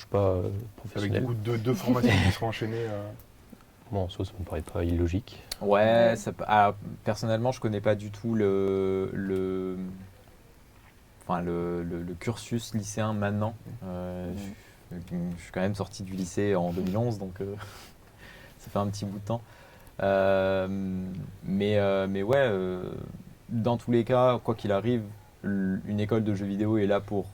pas professionnel. Avec du coup deux formations qui seront enchaînées. Bon, en soi, ça me paraît pas illogique. Ouais, personnellement, je connais pas du tout le cursus lycéen maintenant. Je suis quand même sorti du lycée en 2011, donc ça fait un petit bout de temps. Mais ouais, dans tous les cas, quoi qu'il arrive, une école de jeux vidéo est là pour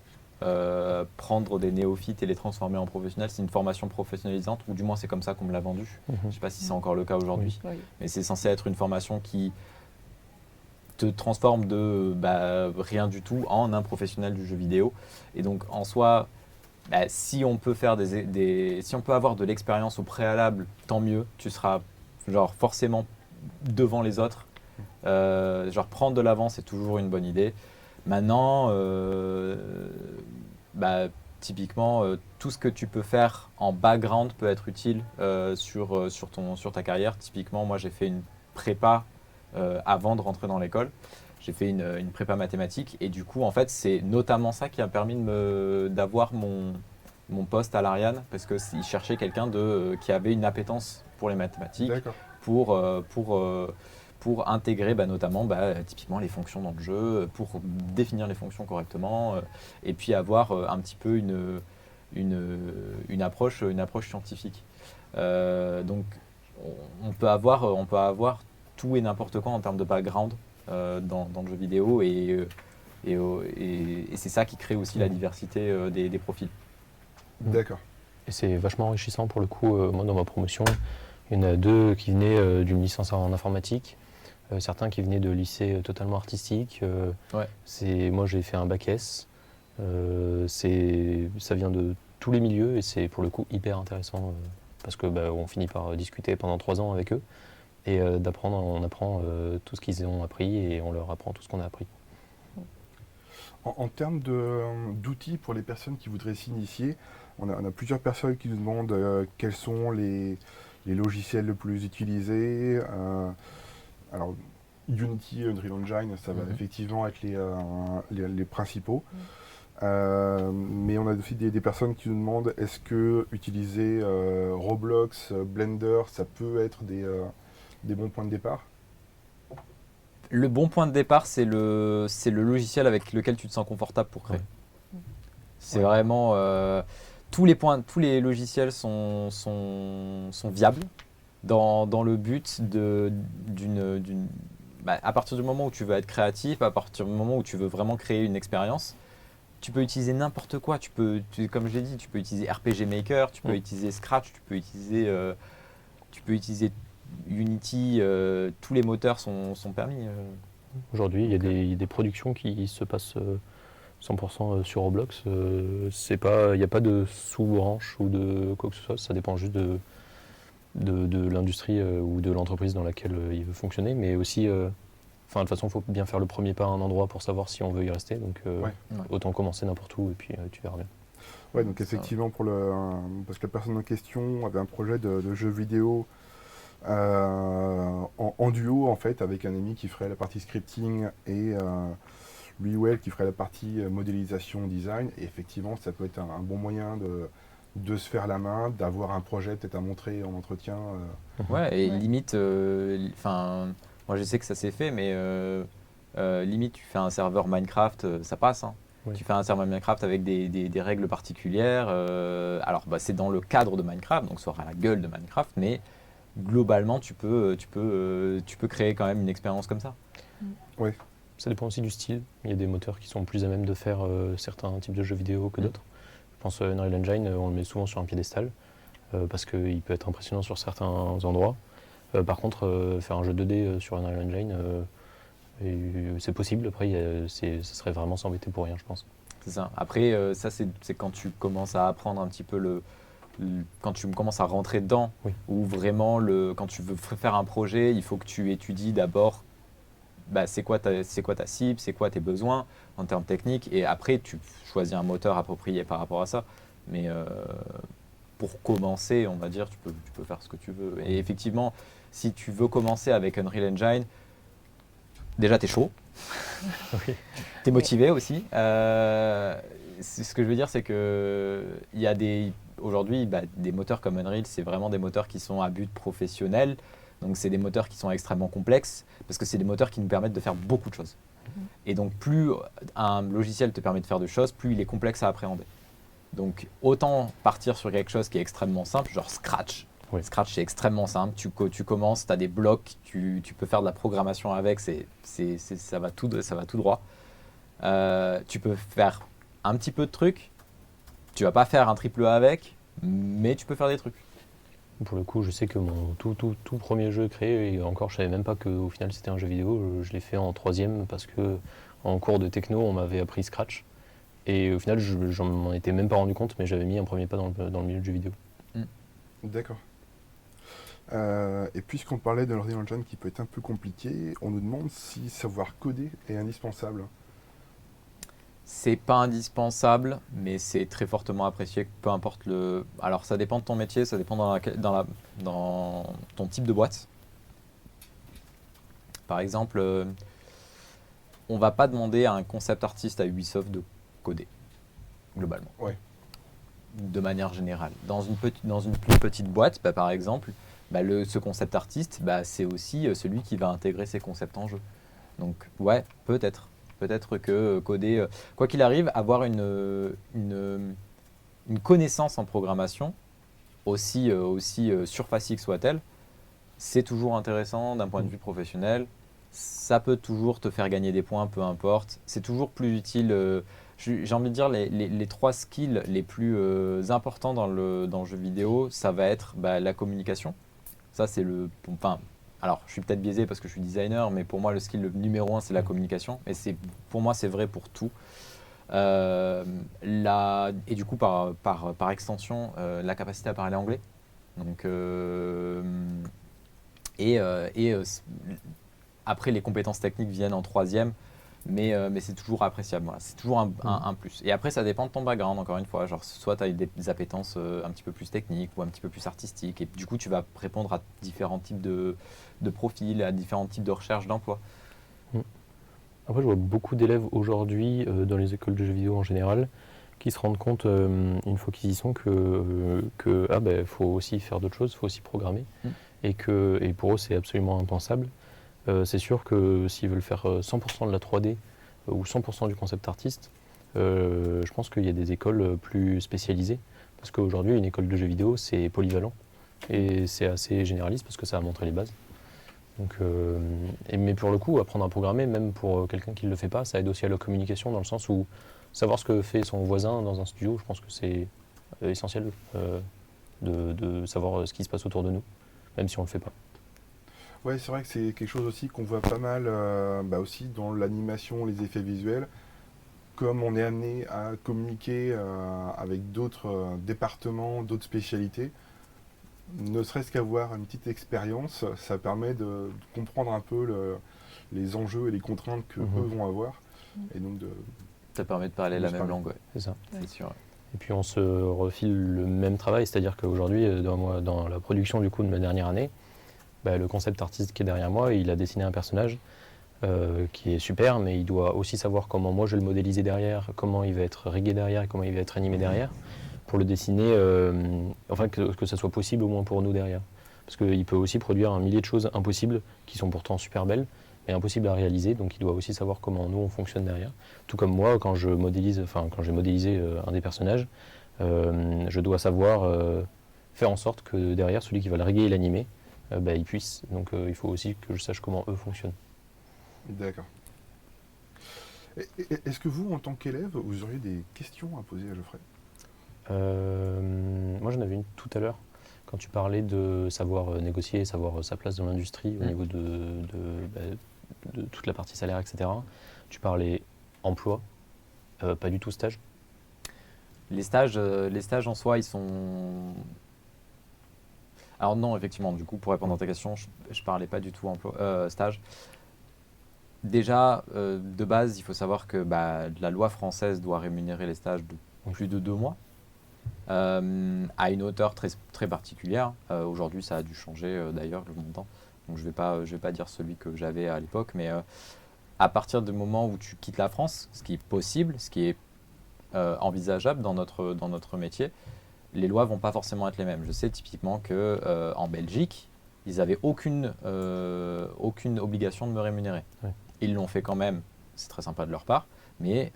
prendre des néophytes et les transformer en professionnels. C'est une formation professionnalisante, ou du moins c'est comme ça qu'on me l'a vendu. Je ne sais pas si c'est encore le cas aujourd'hui, mais c'est censé être une formation qui te transforme de rien du tout en un professionnel du jeu vidéo. Et donc en soi, si on peut faire si on peut avoir de l'expérience au préalable, tant mieux. Tu seras forcément devant les autres. Prendre de l'avance, c'est toujours une bonne idée. Maintenant, typiquement, tout ce que tu peux faire en background peut être utile sur ta carrière. Typiquement, moi, j'ai fait une prépa avant de rentrer dans l'école. J'ai fait une prépa mathématique et du coup, en fait, c'est notamment ça qui a permis d'avoir mon poste à l'Ariane, parce qu'il cherchait quelqu'un qui avait une appétence pour les mathématiques, pour intégrer notamment typiquement les fonctions dans le jeu, pour définir les fonctions correctement, et puis avoir un petit peu une approche scientifique. Donc on peut avoir tout et n'importe quoi en termes de background dans le jeu vidéo, et c'est ça qui crée aussi la diversité des profils. D'accord. Et c'est vachement enrichissant pour le coup. Moi, dans ma promotion, il y en a 2 qui venaient d'une licence en informatique. Certains qui venaient de lycées totalement artistiques. Moi, j'ai fait un bac S. Ça vient de tous les milieux et c'est pour le coup hyper intéressant parce que on finit par discuter pendant 3 ans avec eux et on apprend tout ce qu'ils ont appris et on leur apprend tout ce qu'on a appris. En termes d'outils pour les personnes qui voudraient s'initier, on a plusieurs personnes qui nous demandent quels sont les logiciels les plus utilisés. Alors, Unity, Unreal Engine, ça va effectivement être les principaux. Mais on a aussi des personnes qui nous demandent est-ce que utiliser Roblox, Blender, ça peut être des bons points de départ? Le bon point de départ, c'est le logiciel avec lequel tu te sens confortable pour créer. Ouais. C'est vraiment... tous les logiciels sont viables dans le but à partir du moment où tu veux être créatif, à partir du moment où tu veux vraiment créer une expérience, tu peux utiliser n'importe quoi. Comme je l'ai dit, tu peux utiliser RPG Maker, tu peux utiliser Scratch, tu peux utiliser Unity. Tous les moteurs sont permis. Aujourd'hui, il y a des productions qui se passent 100% sur Roblox. Il n'y a pas de sous-branche ou de quoi que ce soit. Ça dépend juste de l'industrie ou de l'entreprise dans laquelle il veut fonctionner. Mais aussi, de toute façon, il faut bien faire le premier pas à un endroit pour savoir si on veut y rester. Donc, autant commencer n'importe où et puis tu verras bien. Ouais, donc effectivement, parce que la personne en question avait un projet de jeu vidéo en duo, en fait, avec un ami qui ferait la partie scripting et lui ou elle qui ferait la partie modélisation, design. Et effectivement, ça peut être un bon moyen de se faire la main, d'avoir un projet peut-être à montrer en entretien. Ouais, et Ouais. limite, moi je sais que ça s'est fait, mais limite tu fais un serveur Minecraft, ça passe. Hein. Oui. Tu fais un serveur Minecraft avec des règles particulières. Alors c'est dans le cadre de Minecraft, donc ça aura la gueule de Minecraft, mais globalement tu peux créer quand même une expérience comme ça. Ça dépend aussi du style. Il y a des moteurs qui sont plus à même de faire certains types de jeux vidéo que d'autres. Je pense Unreal Engine, on le met souvent sur un piédestal parce qu'il peut être impressionnant sur certains endroits. Par contre, faire un jeu 2D sur Unreal Engine, c'est possible. Après, ce serait vraiment s'embêter pour rien, je pense. C'est ça. Après, ça c'est quand tu commences à apprendre un petit peu quand tu commences à rentrer dedans, ou vraiment quand tu veux faire un projet, il faut que tu étudies d'abord c'est quoi ta cible, c'est quoi tes besoins en termes techniques, et après tu choisis un moteur approprié par rapport à ça. Mais pour commencer, on va dire, tu peux faire ce que tu veux. Et effectivement, si tu veux commencer avec Unreal Engine, déjà t'es chaud, t'es motivé aussi. Ce que je veux dire, c'est que il y a aujourd'hui des moteurs comme Unreal, c'est vraiment des moteurs qui sont à but professionnel. Donc c'est des moteurs qui sont extrêmement complexes parce que c'est des moteurs qui nous permettent de faire beaucoup de choses. Et donc plus un logiciel te permet de faire de choses, plus il est complexe à appréhender. Donc autant partir sur quelque chose qui est extrêmement simple, genre Scratch. Oui. Scratch c'est extrêmement simple, tu commences, tu as des blocs, tu peux faire de la programmation avec, ça va tout droit. Tu peux faire un petit peu de trucs, tu vas pas faire un triple A avec, mais tu peux faire des trucs. Pour le coup, je sais que mon tout premier jeu créé, et encore je savais même pas qu'au final c'était un jeu vidéo, je l'ai fait en 3e parce que en cours de techno on m'avait appris Scratch. Et au final, j'en m'en étais même pas rendu compte, mais j'avais mis un premier pas dans le milieu du jeu vidéo. D'accord. Et puisqu'on parlait de l'Unreal Engine qui peut être un peu compliqué, on nous demande si savoir coder est indispensable. C'est pas indispensable, mais c'est très fortement apprécié, peu importe le... Alors ça dépend de ton métier, ça dépend dans ton type de boîte. Par exemple, on va pas demander à un concept artiste à Ubisoft de coder, globalement. Ouais. De manière générale. Dans une plus petite boîte, par exemple, ce concept artiste, c'est aussi celui qui va intégrer ses concepts en jeu. Donc ouais, peut-être que coder, quoi qu'il arrive, avoir une connaissance en programmation, aussi surfacique soit-elle, c'est toujours intéressant d'un point de vue professionnel. Ça peut toujours te faire gagner des points, peu importe. C'est toujours plus utile. J'ai envie de dire les 3 skills les plus importants dans le jeu vidéo, ça va être la communication. Ça, c'est alors, je suis peut-être biaisé parce que je suis designer, mais pour moi, le skill numéro 1, c'est la communication. Et pour moi, c'est vrai pour tout. Et du coup, par extension, la capacité à parler anglais. Donc, après, les compétences techniques viennent en 3e, mais c'est toujours appréciable. Voilà. C'est toujours un plus. Et après, ça dépend de ton background, encore une fois. Genre, soit tu as des appétences un petit peu plus techniques ou un petit peu plus artistiques. Et du coup, tu vas répondre à différents types de profils, à différents types de recherches d'emploi. Après, je vois beaucoup d'élèves aujourd'hui dans les écoles de jeux vidéo en général qui se rendent compte, une fois qu'ils y sont, que faut aussi faire d'autres choses, il faut aussi programmer. Et pour eux, c'est absolument impensable. C'est sûr que s'ils veulent faire 100% de la 3D ou 100% du concept artiste, je pense qu'il y a des écoles plus spécialisées. Parce qu'aujourd'hui, une école de jeux vidéo, c'est polyvalent. Et c'est assez généraliste parce que ça a montré les bases. Donc, mais pour le coup, apprendre à programmer, même pour quelqu'un qui ne le fait pas, ça aide aussi à la communication dans le sens où savoir ce que fait son voisin dans un studio, je pense que c'est essentiel de savoir ce qui se passe autour de nous, même si on ne le fait pas. Ouais, c'est vrai que c'est quelque chose aussi qu'on voit pas mal aussi dans l'animation, les effets visuels. Comme on est amené à communiquer avec d'autres départements, d'autres spécialités, ne serait-ce qu'avoir une petite expérience, ça permet de comprendre un peu les enjeux et les contraintes que eux vont avoir. Et donc Ça permet de parler la même langue, ouais. C'est ça. C'est sûr. Et puis on se refile le même travail, c'est-à-dire qu'aujourd'hui, dans la production du coup de ma dernière année, le concept artiste qui est derrière moi, il a dessiné un personnage qui est super, mais il doit aussi savoir comment moi je vais le modéliser derrière, comment il va être rigué derrière, comment il va être animé derrière, pour le dessiner, que ça soit possible au moins pour nous derrière. Parce qu'il peut aussi produire un millier de choses impossibles, qui sont pourtant super belles, mais impossibles à réaliser, donc il doit aussi savoir comment nous on fonctionne derrière. Tout comme moi, quand j'ai modélisé un des personnages, je dois savoir faire en sorte que derrière, celui qui va le riguer et l'animer, il puisse. Donc il faut aussi que je sache comment eux fonctionnent. D'accord. Est-ce que vous, en tant qu'élève, vous auriez des questions à poser à Geoffrey ? Moi j'en avais une tout à l'heure, quand tu parlais de savoir négocier, savoir sa place dans l'industrie au niveau de toute la partie salaire, etc. Tu parlais emploi, pas du tout stage. Les stages en soi, ils sont... Alors non, effectivement, du coup, pour répondre à ta question, je parlais pas du tout stage. Déjà, de base, il faut savoir que la loi française doit rémunérer les stages de plus de 2 mois, à une hauteur très, très particulière. Aujourd'hui, ça a dû changer d'ailleurs le montant. Donc je vais pas dire celui que j'avais à l'époque, mais à partir du moment où tu quittes la France, ce qui est possible, ce qui est envisageable dans notre métier, les lois vont pas forcément être les mêmes. Je sais typiquement que en Belgique, ils n'avaient aucune obligation de me rémunérer. Ouais. Ils l'ont fait quand même, c'est très sympa de leur part, mais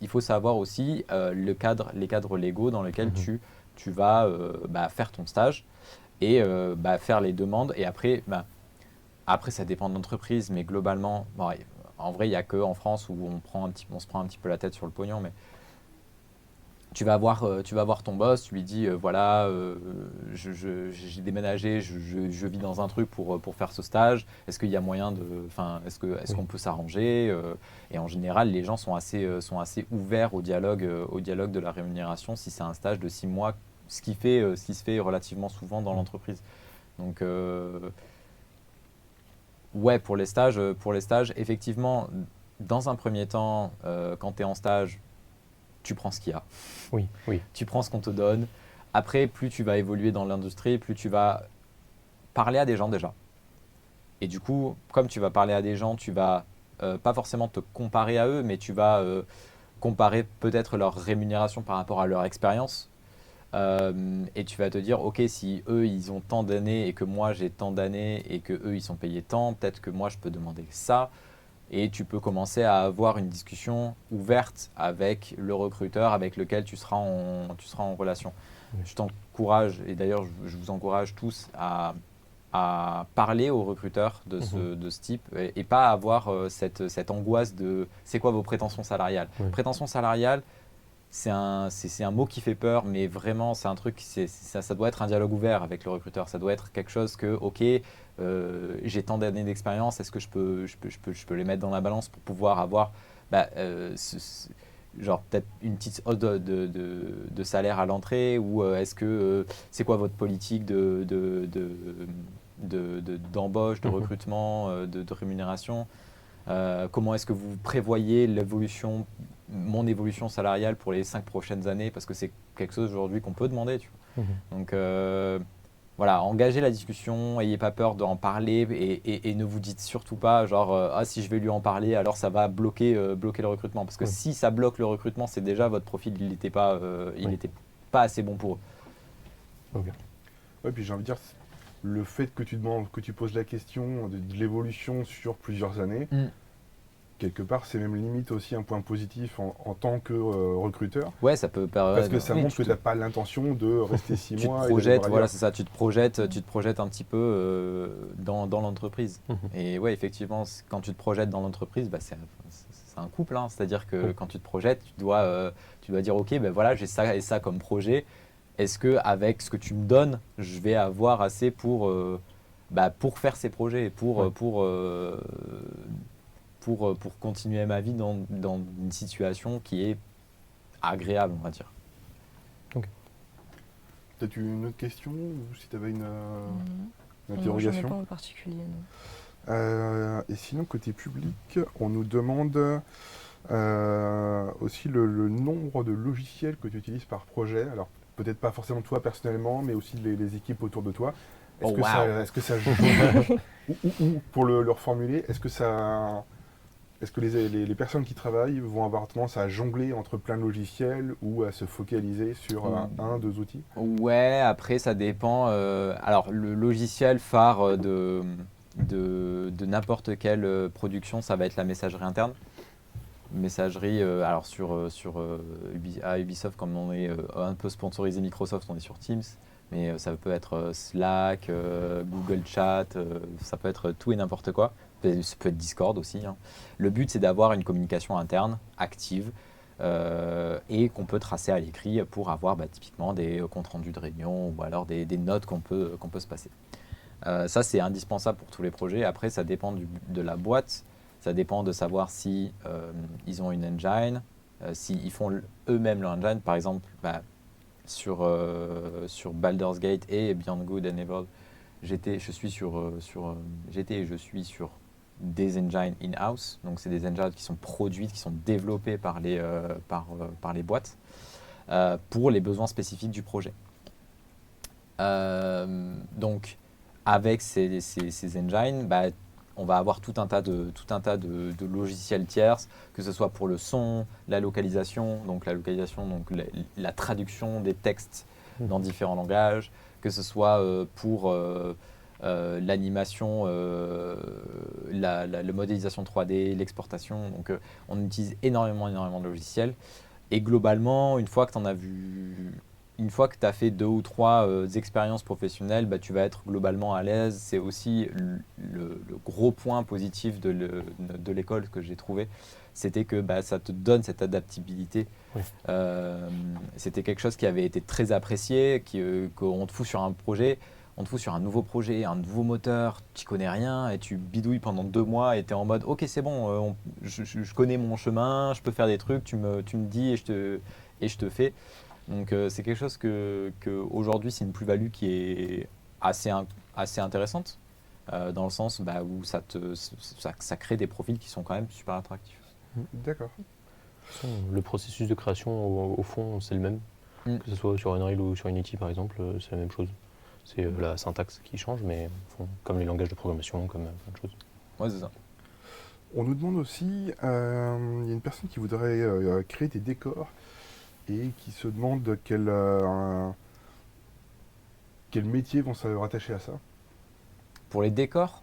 il faut savoir aussi les cadres légaux dans lesquels tu vas faire ton stage et faire les demandes. Et après, ça dépend de l'entreprise, mais globalement, en vrai, il n'y a qu'en France où on se prend un petit peu la tête sur le pognon, mais tu vas voir ton boss, tu lui dis j'ai déménagé, je vis dans un truc pour faire ce stage. Est-ce qu'il y a moyen est-ce qu'on peut s'arranger Et en général, les gens sont assez ouverts au dialogue de la rémunération si c'est un stage de 6 mois, ce qui se fait relativement souvent dans l'entreprise. Donc pour les stages, effectivement, dans un premier temps, quand tu es en stage, tu prends ce qu'il y a. Oui. Tu prends ce qu'on te donne. Après, plus tu vas évoluer dans l'industrie, plus tu vas parler à des gens déjà. Et du coup, comme tu vas parler à des gens, tu vas pas forcément te comparer à eux, mais tu vas comparer peut-être leur rémunération par rapport à leur expérience. Et tu vas te dire, ok, si eux, ils ont tant d'années et que moi, j'ai tant d'années et que eux, ils sont payés tant, peut-être que moi, je peux demander ça. Et tu peux commencer à avoir une discussion ouverte avec le recruteur avec lequel tu seras en relation. Oui. Je t'encourage, et d'ailleurs je vous encourage tous à parler aux recruteurs de ce type et pas avoir cette angoisse de c'est quoi vos prétentions salariales. Oui. Prétention salariale, c'est un mot qui fait peur, mais vraiment c'est un truc, ça doit être un dialogue ouvert avec le recruteur. Ça doit être quelque chose que, ok, j'ai tant d'années d'expérience, est-ce que je peux les mettre dans la balance pour pouvoir avoir genre peut-être une petite hausse de salaire à l'entrée, ou est-ce que c'est quoi votre politique d'embauche, de recrutement, de rémunération, comment est-ce que vous prévoyez mon évolution salariale pour les 5 prochaines années, parce que c'est quelque chose aujourd'hui qu'on peut demander, tu vois. Donc voilà, engagez la discussion, n'ayez pas peur d'en parler et ne vous dites surtout pas genre si je vais lui en parler alors ça va bloquer le recrutement, parce que si ça bloque le recrutement, c'est déjà votre profil, il n'était pas assez bon pour eux. Ouais, puis j'ai envie de dire, le fait que tu demandes, que tu poses la question de l'évolution sur plusieurs années, quelque part, c'est même limite aussi un point positif en tant que recruteur. Ouais, ça peut Parce que ça oui, montre que tu n'as pas l'intention de rester 6 tu te mois. projettes, voilà, c'est ça, tu te projettes un petit peu dans l'entreprise. Et ouais, effectivement, quand tu te projettes dans l'entreprise, bah, c'est un couple, hein. C'est-à-dire que quand tu te projettes, tu dois dire, ok, ben voilà, j'ai ça et ça comme projet. Est-ce que avec ce que tu me donnes, je vais avoir assez pour faire ces projets, pour continuer ma vie dans une situation qui est agréable, on va dire. Peut-être une autre question ou si tu avais une J'en ai interrogation pas en particulier. Non. Et sinon, côté public, on nous demande aussi le nombre de logiciels que tu utilises par projet. Alors, peut-être pas forcément toi personnellement, mais aussi les équipes autour de toi. Est-ce que ça joue ou pour le reformuler, est-ce que les personnes qui travaillent vont avoir tendance à jongler entre plein de logiciels ou à se focaliser sur deux outils? Ouais, après ça dépend. Alors le logiciel phare de n'importe quelle production, ça va être la messagerie interne. Messagerie, alors à Ubisoft, comme on est un peu sponsorisé Microsoft, on est sur Teams. Mais ça peut être Slack, Google Chat, ça peut être tout et n'importe quoi. Ça peut être Discord aussi, hein. Le but, c'est d'avoir une communication interne, active, et qu'on peut tracer à l'écrit pour avoir typiquement des comptes rendus de réunion ou alors des notes qu'on peut se passer. Ça, c'est indispensable pour tous les projets. Après, ça dépend de la boîte. Ça dépend de savoir si ils ont une engine, s'ils font eux-mêmes leur engine. Par exemple, sur Baldur's Gate et Beyond Good and Evil, je suis sur des engines in-house. Donc, c'est des engines qui sont produites, qui sont développées par les boîtes pour les besoins spécifiques du projet. Donc, avec ces engines, on va avoir tout un tas de logiciels tierces, que ce soit pour le son, la localisation, donc la traduction des textes dans différents langages, que ce soit pour l'animation, la modélisation 3D, l'exportation. Donc on utilise énormément de logiciels. Et globalement, une fois que tu as fait 2 ou 3 expériences professionnelles, tu vas être globalement à l'aise. C'est aussi le gros point positif de l'école que j'ai trouvé. C'était que ça te donne cette adaptabilité. Oui. C'était quelque chose qui avait été très apprécié, qu'on te fout sur un projet, on te fout sur un nouveau projet, un nouveau moteur, tu connais rien et tu bidouilles pendant 2 mois et tu es en mode « Ok, c'est bon, je connais mon chemin, je peux faire des trucs, tu me dis et je te fais ». Donc c'est quelque chose que aujourd'hui c'est une plus-value qui est assez intéressante dans le sens où ça crée des profils qui sont quand même super attractifs. D'accord. Le processus de création au fond c'est le même, que ce soit sur Unreal ou sur Unity par exemple, c'est la même chose. C'est la syntaxe qui change, mais au fond, comme les langages de programmation, comme plein de choses. Ouais, c'est ça. On nous demande aussi, il y a une personne qui voudrait créer des décors et qui se demande quel métier vont se rattacher à ça. Pour les décors,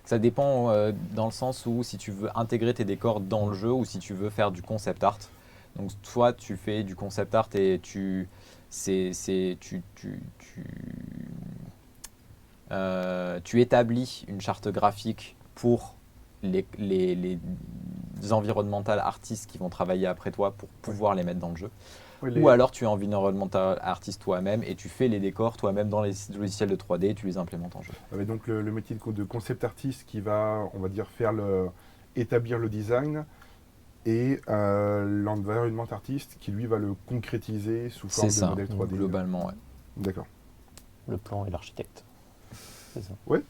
ça dépend dans le sens où si tu veux intégrer tes décors dans le jeu ou si tu veux faire du concept art. Donc soit tu fais du concept art et tu établis une charte graphique pour les environnemental artistes qui vont travailler après toi pour pouvoir les mettre dans le jeu. Oui, Ou alors tu es environnemental artiste toi-même et tu fais les décors toi-même dans les logiciels de 3D et tu les implémentes en jeu. Avec donc le métier de concept artiste qui va, on va dire, établir le design et l'environnement artiste qui lui va le concrétiser sous forme de modèle 3D. Globalement, ouais. D'accord. Le plan et l'architecte. C'est ça. Ouais.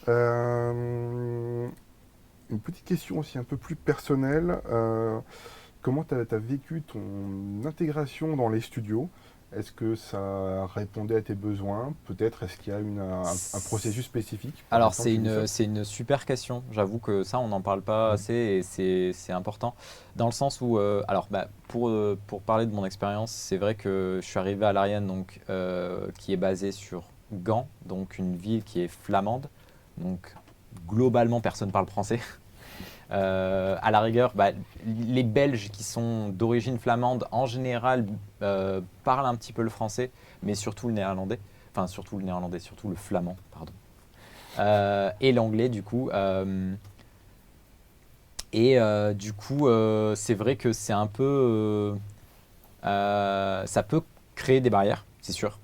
Une petite question aussi un peu plus personnelle. Comment tu as vécu ton intégration dans les studios? Est-ce que ça répondait à tes besoins? Peut-être, est-ce qu'il y a un processus spécifique? Alors, c'est une super question. J'avoue que ça, on n'en parle pas assez et c'est important. Dans le sens où, pour parler de mon expérience, c'est vrai que je suis arrivé à l'Ariane, donc, qui est basée sur Gand, donc une ville qui est flamande. Donc globalement, personne parle français. À la rigueur, les Belges qui sont d'origine flamande, en général, parlent un petit peu le français, mais surtout le néerlandais. Enfin, surtout le flamand, pardon. Et l'anglais, du coup. C'est vrai que c'est un peu... ça peut créer des barrières, c'est sûr.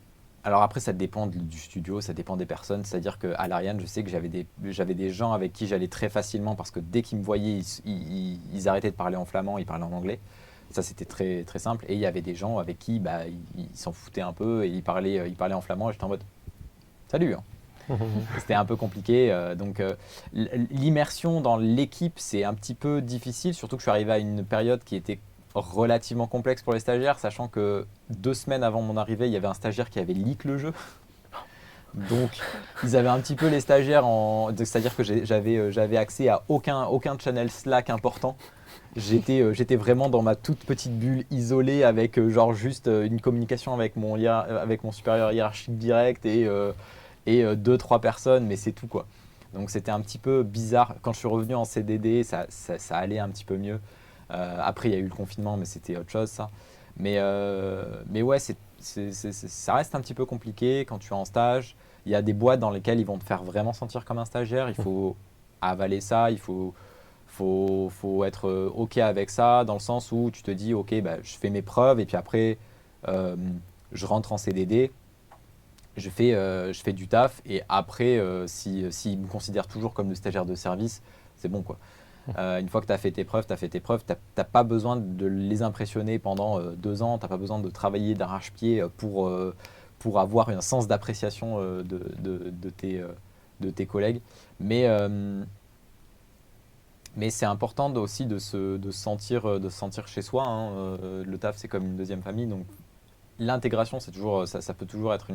Alors après, ça dépend du studio, ça dépend des personnes. C'est-à-dire qu'à l'Ariane, je sais que j'avais des gens avec qui j'allais très facilement parce que dès qu'ils me voyaient, ils arrêtaient de parler en flamand, ils parlaient en anglais. Ça, c'était très, très simple. Et il y avait des gens avec qui ils s'en foutaient un peu et ils parlaient en flamand. Et j'étais en mode « Salut hein !» C'était un peu compliqué. L'immersion dans l'équipe, c'est un petit peu difficile, surtout que je suis arrivé à une période qui était relativement complexe pour les stagiaires, sachant que 2 semaines avant mon arrivée, il y avait un stagiaire qui avait leak le jeu. Donc, ils avaient un petit peu les stagiaires c'est-à-dire que j'avais accès à aucun channel Slack important. J'étais vraiment dans ma toute petite bulle isolée avec genre juste une communication avec mon supérieur hiérarchique direct et 2-3 personnes, mais c'est tout quoi. Donc c'était un petit peu bizarre. Quand je suis revenu en CDD, ça allait un petit peu mieux. Après, il y a eu le confinement, mais c'était autre chose ça. Mais ouais, ça reste un petit peu compliqué quand tu es en stage. Il y a des boîtes dans lesquelles ils vont te faire vraiment sentir comme un stagiaire. Il faut avaler ça, il faut être OK avec ça, dans le sens où tu te dis, OK, je fais mes preuves et puis après, je rentre en CDD. Je fais du taf et après, s'ils me considèrent toujours comme le stagiaire de service, c'est bon quoi. Une fois que tu as fait tes preuves, tu n'as pas besoin de les impressionner pendant 2 ans, tu n'as pas besoin de travailler d'arrache-pied pour avoir un sens d'appréciation de tes collègues. Mais c'est important aussi de se sentir chez soi. Hein. Le taf, c'est comme une deuxième famille. Donc l'intégration, ça peut toujours être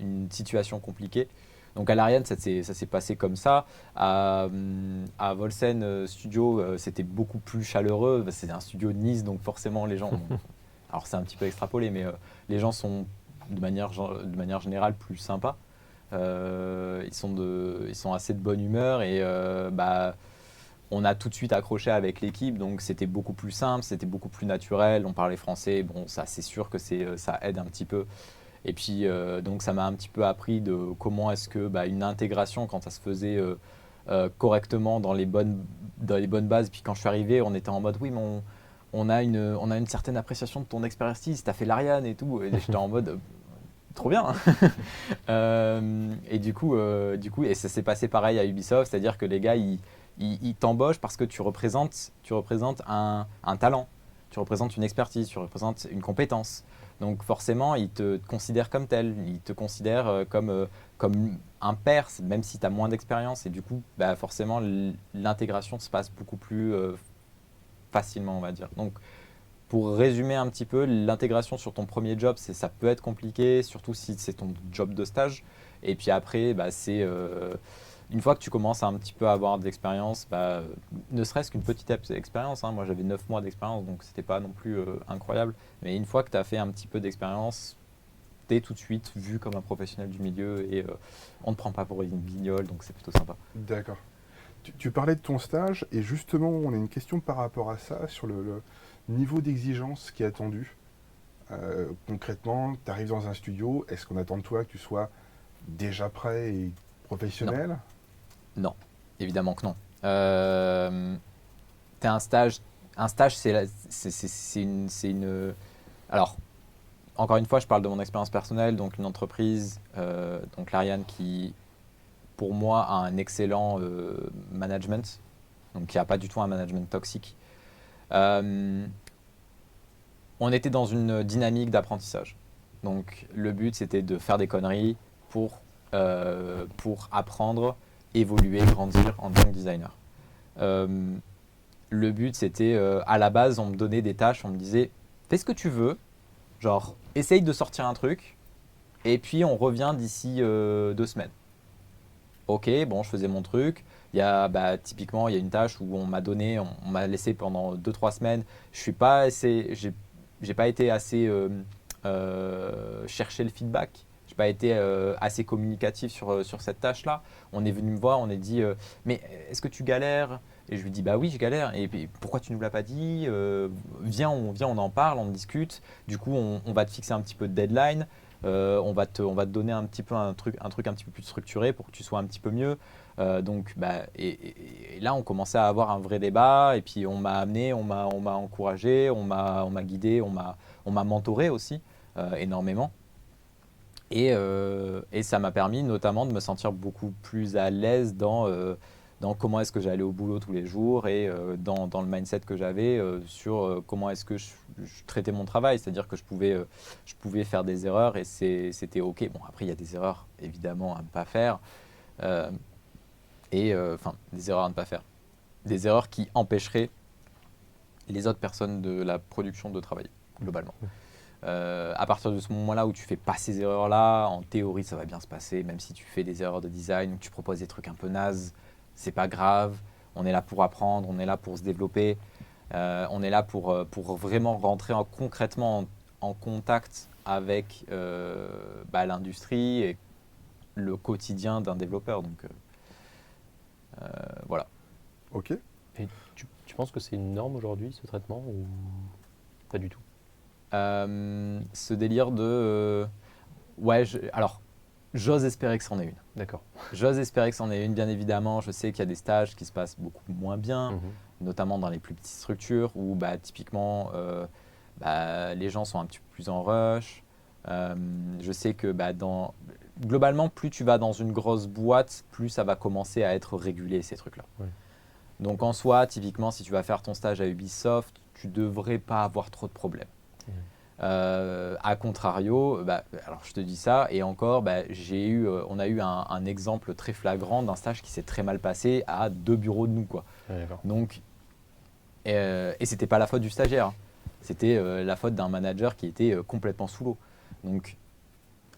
une situation compliquée. Donc à l'Ariane, ça s'est passé comme ça. À Volsen Studio, c'était beaucoup plus chaleureux. C'est un studio de Nice, donc forcément les gens... alors c'est un petit peu extrapolé, mais les gens sont de manière générale plus sympas. Ils sont assez de bonne humeur et on a tout de suite accroché avec l'équipe, donc c'était beaucoup plus simple, c'était beaucoup plus naturel. On parlait français, bon ça c'est sûr que ça aide un petit peu. Et puis, donc, ça m'a un petit peu appris de comment est-ce que une intégration, quand ça se faisait correctement dans les bonnes bases. Puis quand je suis arrivé, on était en mode, oui, mais on a une certaine appréciation de ton expertise, tu as fait l'Ariane et tout. Et j'étais en mode, trop bien. Et du coup, et ça s'est passé pareil à Ubisoft, c'est-à-dire que les gars, ils t'embauchent parce que tu représentes un talent, tu représentes une expertise, tu représentes une compétence. Donc forcément, ils te considèrent comme tel, ils te considèrent comme un père, même si tu as moins d'expérience. Et du coup, forcément, l'intégration se passe beaucoup plus facilement, on va dire. Donc, pour résumer un petit peu, l'intégration sur ton premier job, ça peut être compliqué, surtout si c'est ton job de stage. Et puis après, c'est... une fois que tu commences à un petit peu avoir de l'expérience, ne serait-ce qu'une petite expérience, hein. Moi j'avais 9 mois d'expérience, donc c'était pas non plus incroyable. Mais une fois que tu as fait un petit peu d'expérience, tu es tout de suite vu comme un professionnel du milieu et on ne te prend pas pour une guignole, donc c'est plutôt sympa. D'accord. Tu parlais de ton stage et justement on a une question par rapport à ça, sur le niveau d'exigence qui est attendu. Concrètement, tu arrives dans un studio, est-ce qu'on attend de toi que tu sois déjà prêt et professionnel ? Non, évidemment que non. T'as un stage, c'est une... Alors, encore une fois, je parle de mon expérience personnelle, donc une entreprise, donc l'Ariane qui, pour moi, a un excellent management, donc qui n'a pas du tout un management toxique. On était dans une dynamique d'apprentissage. Donc, le but, c'était de faire des conneries pour apprendre, évoluer, grandir en tant que designer. Le but, c'était, à la base, on me donnait des tâches, on me disait, fais ce que tu veux, genre, essaye de sortir un truc, et puis on revient d'ici 2 semaines. Ok, bon, je faisais mon truc. Typiquement, il y a une tâche où on m'a laissé pendant 2-3 semaines. J'ai pas été assez cherché le feedback. Je n'ai pas été assez communicatif sur cette tâche-là. On est venu me voir, on a dit mais est-ce que tu galères? Et je lui dis bah oui, je galère. Et puis, pourquoi tu ne nous l'as pas dit? Viens, on en parle, on discute. Du coup, on va te fixer un petit peu de deadline. On va te donner un truc un petit peu plus structuré pour que tu sois un petit peu mieux. Donc, et là, on commençait à avoir un vrai débat. Et puis, on m'a amené, on m'a encouragé, on m'a guidé, on m'a mentoré aussi énormément. Et ça m'a permis notamment de me sentir beaucoup plus à l'aise dans comment est-ce que j'allais au boulot tous les jours et dans le mindset que j'avais sur comment est-ce que je traitais mon travail. C'est-à-dire que je pouvais faire des erreurs et c'était OK. Bon, après, il y a des erreurs, évidemment, à ne pas faire. Des erreurs à ne pas faire. Des erreurs qui empêcheraient les autres personnes de la production de travailler, globalement. À partir de ce moment-là où tu fais pas ces erreurs-là, en théorie, ça va bien se passer, même si tu fais des erreurs de design ou que tu proposes des trucs un peu nazes, c'est pas grave. On est là pour apprendre, on est là pour se développer, on est là pour vraiment rentrer concrètement en contact avec l'industrie et le quotidien d'un développeur. Donc voilà. Ok. Et tu penses que c'est une norme aujourd'hui, ce traitement, ou pas du tout? Ce délire de... alors, j'ose espérer que c'en est une. D'accord. J'ose espérer que c'en est une, bien évidemment. Je sais qu'il y a des stages qui se passent beaucoup moins bien, notamment dans les plus petites structures où typiquement les gens sont un petit peu plus en rush. Je sais que globalement, plus tu vas dans une grosse boîte, plus ça va commencer à être régulé, ces trucs-là. Ouais. Donc en soi, typiquement, si tu vas faire ton stage à Ubisoft, tu ne devrais pas avoir trop de problèmes. A contrario, alors je te dis ça, et encore, on a eu un exemple très flagrant d'un stage qui s'est très mal passé à 2 bureaux de nous, quoi. Ouais, Donc, et c'était pas la faute du stagiaire, hein. C'était la faute d'un manager qui était complètement sous l'eau. Donc,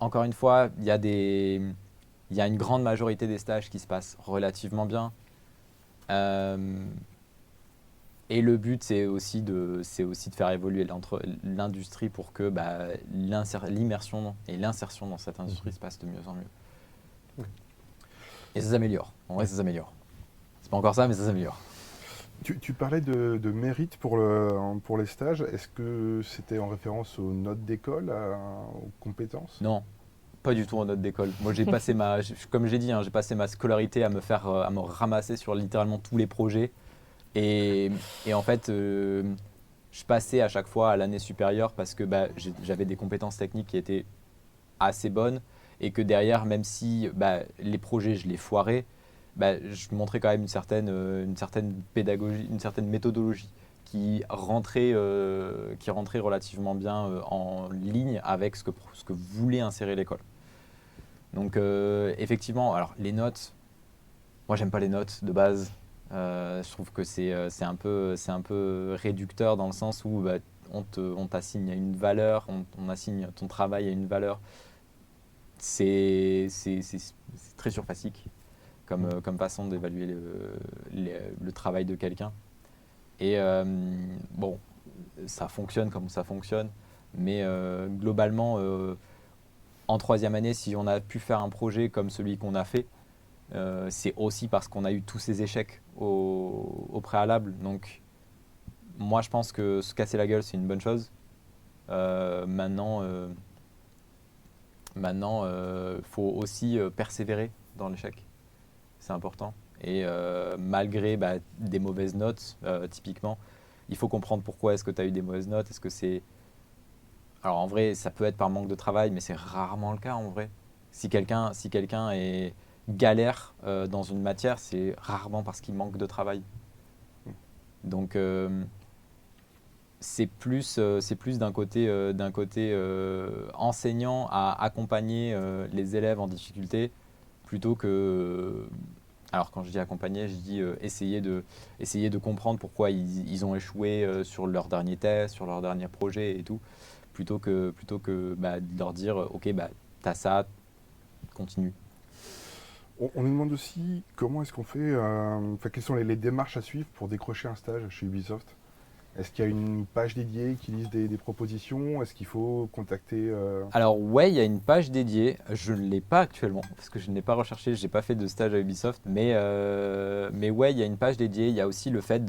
encore une fois, il y a une grande majorité des stages qui se passent relativement bien. Et le but, c'est aussi de faire évoluer l'industrie pour que l'immersion et l'insertion dans cette industrie se passent de mieux en mieux. Et ça s'améliore. En vrai, ça s'améliore. C'est pas encore ça, mais ça s'améliore. Tu parlais de mérite pour les stages. Est-ce que c'était en référence aux notes d'école, aux compétences? Non, pas du tout en note d'école. Moi, comme j'ai dit, hein, j'ai passé ma scolarité à me ramasser sur littéralement tous les projets. Et en fait, je passais à chaque fois à l'année supérieure parce que j'avais des compétences techniques qui étaient assez bonnes et que derrière, même si les projets, je les foirais, je montrais quand même une certaine pédagogie, une certaine méthodologie qui rentrait relativement bien en ligne avec ce que voulait insérer l'école. Donc effectivement, alors les notes, moi j'aime pas les notes de base. Je trouve que c'est un peu réducteur dans le sens où on t'assigne une valeur, on assigne ton travail à une valeur. C'est très surfacique comme façon d'évaluer le travail de quelqu'un. Et bon, ça fonctionne comme ça fonctionne, mais globalement, en 3e année, si on a pu faire un projet comme celui qu'on a fait, c'est aussi parce qu'on a eu tous ces échecs au préalable. Donc, moi, je pense que se casser la gueule, c'est une bonne chose. Maintenant, faut aussi persévérer dans l'échec. C'est important. Et malgré des mauvaises notes, typiquement, il faut comprendre pourquoi est-ce que tu as eu des mauvaises notes. Est-ce que c'est... Alors, en vrai, ça peut être par manque de travail, mais c'est rarement le cas, en vrai. Si quelqu'un est galère dans une matière, c'est rarement parce qu'il manque de travail. Donc c'est plus d'un côté enseignant à accompagner les élèves en difficulté plutôt que... Alors quand je dis accompagner, je dis essayer de comprendre pourquoi ils ont échoué sur leur dernier test, sur leur dernier projet et tout, plutôt que de leur dire ok, t'as ça, continue. On nous demande aussi comment est-ce qu'on fait, quelles sont les démarches à suivre pour décrocher un stage chez Ubisoft. Est-ce qu'il y a une page dédiée qui liste des propositions? Est-ce qu'il faut contacter Alors ouais, il y a une page dédiée. Je ne l'ai pas actuellement parce que je n'ai pas recherché, je n'ai pas fait de stage à Ubisoft. Mais ouais, il y a une page dédiée. Il y a aussi le fait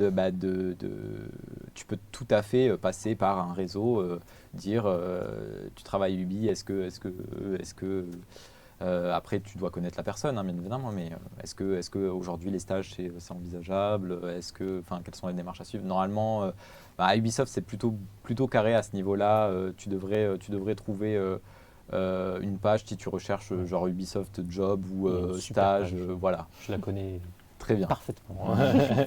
tu peux tout à fait passer par un réseau, dire tu travailles à Ubi, est-ce que après tu dois connaître la personne, hein, bien évidemment, mais est-ce que aujourd'hui les stages c'est envisageable? Quelles sont les démarches à suivre? Normalement, à Ubisoft c'est plutôt carré à ce niveau-là. Tu devrais trouver une page si tu recherches genre Ubisoft Job ou Une super stage, page. voilà. Je la connais Très bien. parfaitement.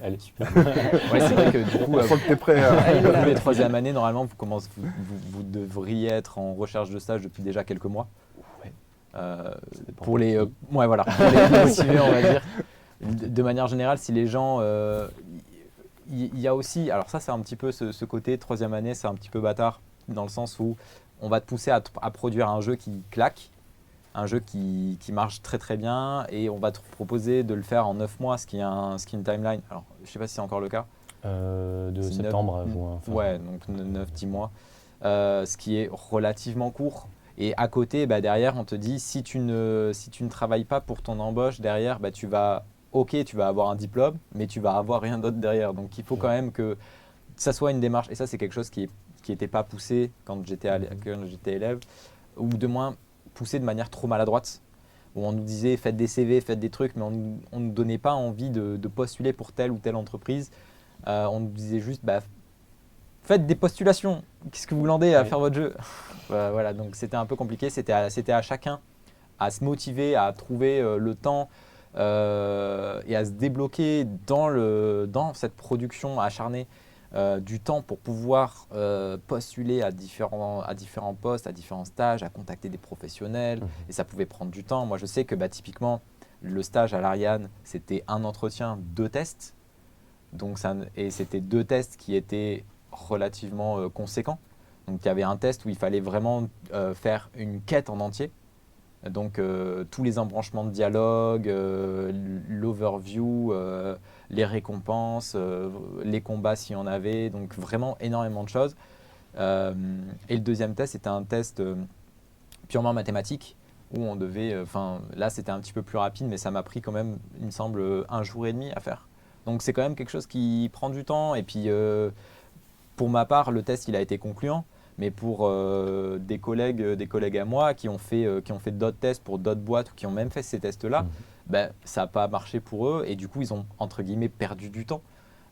Elle est super. Ouais, c'est vrai que du coup, On sent que t'es prêt. vous les troisième année, normalement, vous devriez être en recherche de stage depuis déjà quelques mois. Ouais. Pour les motiver, on va dire. De manière générale, si les gens, il y a aussi, alors ça c'est un petit peu ce côté troisième année, c'est un petit peu bâtard dans le sens où on va te pousser à produire un jeu qui claque, un jeu qui marche très très bien, et on va te proposer de le faire en 9 mois, ce qui est une timeline. Alors je sais pas si c'est encore le cas. De C'est septembre à juin. Enfin, Ouais, donc 9-10 mois, ce qui est relativement court. Et à côté, derrière, on te dit, si tu ne travailles pas pour ton embauche, derrière, tu vas avoir un diplôme, mais tu vas avoir rien d'autre derrière. Donc il faut quand même que ça soit une démarche, et ça c'est quelque chose qui n'était pas poussé quand j'étais élève, ou de moins poussé de manière trop maladroite, où on nous disait faites des CV, faites des trucs, mais on ne nous donnait pas envie de postuler pour telle ou telle entreprise. On nous disait juste faites des postulations, qu'est-ce que vous landez à faire votre jeu? Voilà, donc c'était un peu compliqué, c'était à chacun à se motiver, à trouver le temps et à se débloquer dans cette production acharnée du temps pour pouvoir postuler à différents postes, à différents stages, à contacter des professionnels, et ça pouvait prendre du temps. Moi je sais que typiquement le stage à l'Ariane, c'était un entretien, 2 tests. Et c'était 2 tests qui étaient relativement conséquents. Donc il y avait un test où il fallait vraiment faire une quête en entier. Donc tous les embranchements de dialogue, l'overview, les récompenses, les combats s'il y en avait. Donc vraiment énormément de choses. Et le deuxième test, c'était un test purement mathématique où on devait, là c'était un petit peu plus rapide, mais ça m'a pris quand même, il me semble, 1 jour et demi à faire. Donc c'est quand même quelque chose qui prend du temps. Et puis pour ma part, le test il a été concluant, mais pour des collègues à moi qui ont fait d'autres tests pour d'autres boîtes ou qui ont même fait ces tests-là, ça n'a pas marché pour eux, et du coup ils ont entre guillemets perdu du temps.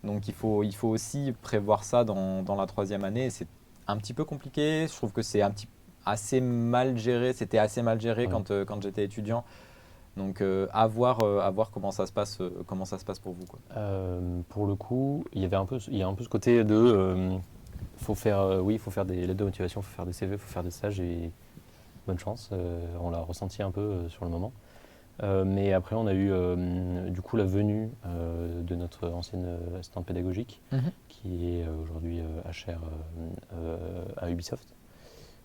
Donc il faut aussi prévoir ça dans la troisième année. C'est un petit peu compliqué. Je trouve que c'est assez mal géré. C'était assez mal géré quand j'étais étudiant. Donc à voir comment ça se passe pour vous, quoi. Pour le coup, il y a un peu ce côté de faut faire des lettres de motivation, faut faire des CV, faut faire des stages, et bonne chance. On l'a ressenti un peu sur le moment. Mais après, on a eu du coup la venue de notre ancienne assistante pédagogique, qui est aujourd'hui HR à Ubisoft.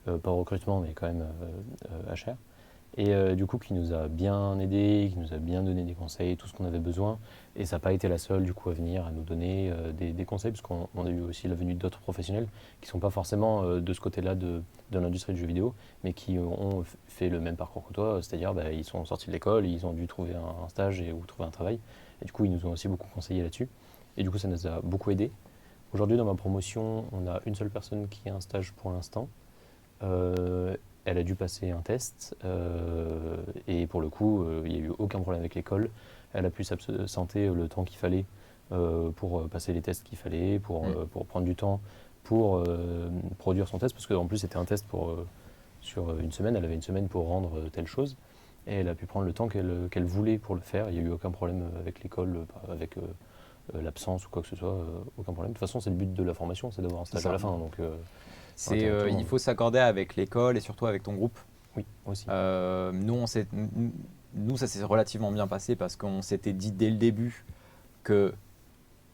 Pas au recrutement, mais quand même HR. Et du coup, qui nous a bien aidés, qui nous a bien donné des conseils, tout ce qu'on avait besoin. Et ça n'a pas été la seule du coup à venir, à nous donner des conseils, parce qu'on a eu aussi la venue d'autres professionnels qui ne sont pas forcément de ce côté-là de l'industrie du jeu vidéo, mais qui ont fait le même parcours que toi, c'est-à-dire ils sont sortis de l'école, ils ont dû trouver un stage ou trouver un travail. Et du coup, ils nous ont aussi beaucoup conseillé là-dessus. Et du coup, ça nous a beaucoup aidés. Aujourd'hui, dans ma promotion, on a une seule personne qui a un stage pour l'instant. Elle a dû passer un test et pour le coup, il n'y a eu aucun problème avec l'école. Elle a pu s'absenter le temps qu'il fallait pour passer les tests qu'il fallait, pour prendre du temps pour produire son test, parce qu'en plus c'était un test sur une semaine. Elle avait une semaine pour rendre telle chose, et elle a pu prendre le temps qu'elle voulait pour le faire. Il n'y a eu aucun problème avec l'école, avec l'absence ou quoi que ce soit, aucun problème. De toute façon, c'est le but de la formation, c'est d'avoir un stage à la fin. Donc, il faut s'accorder avec l'école et surtout avec ton groupe. Oui, aussi. Nous, ça s'est relativement bien passé parce qu'on s'était dit dès le début que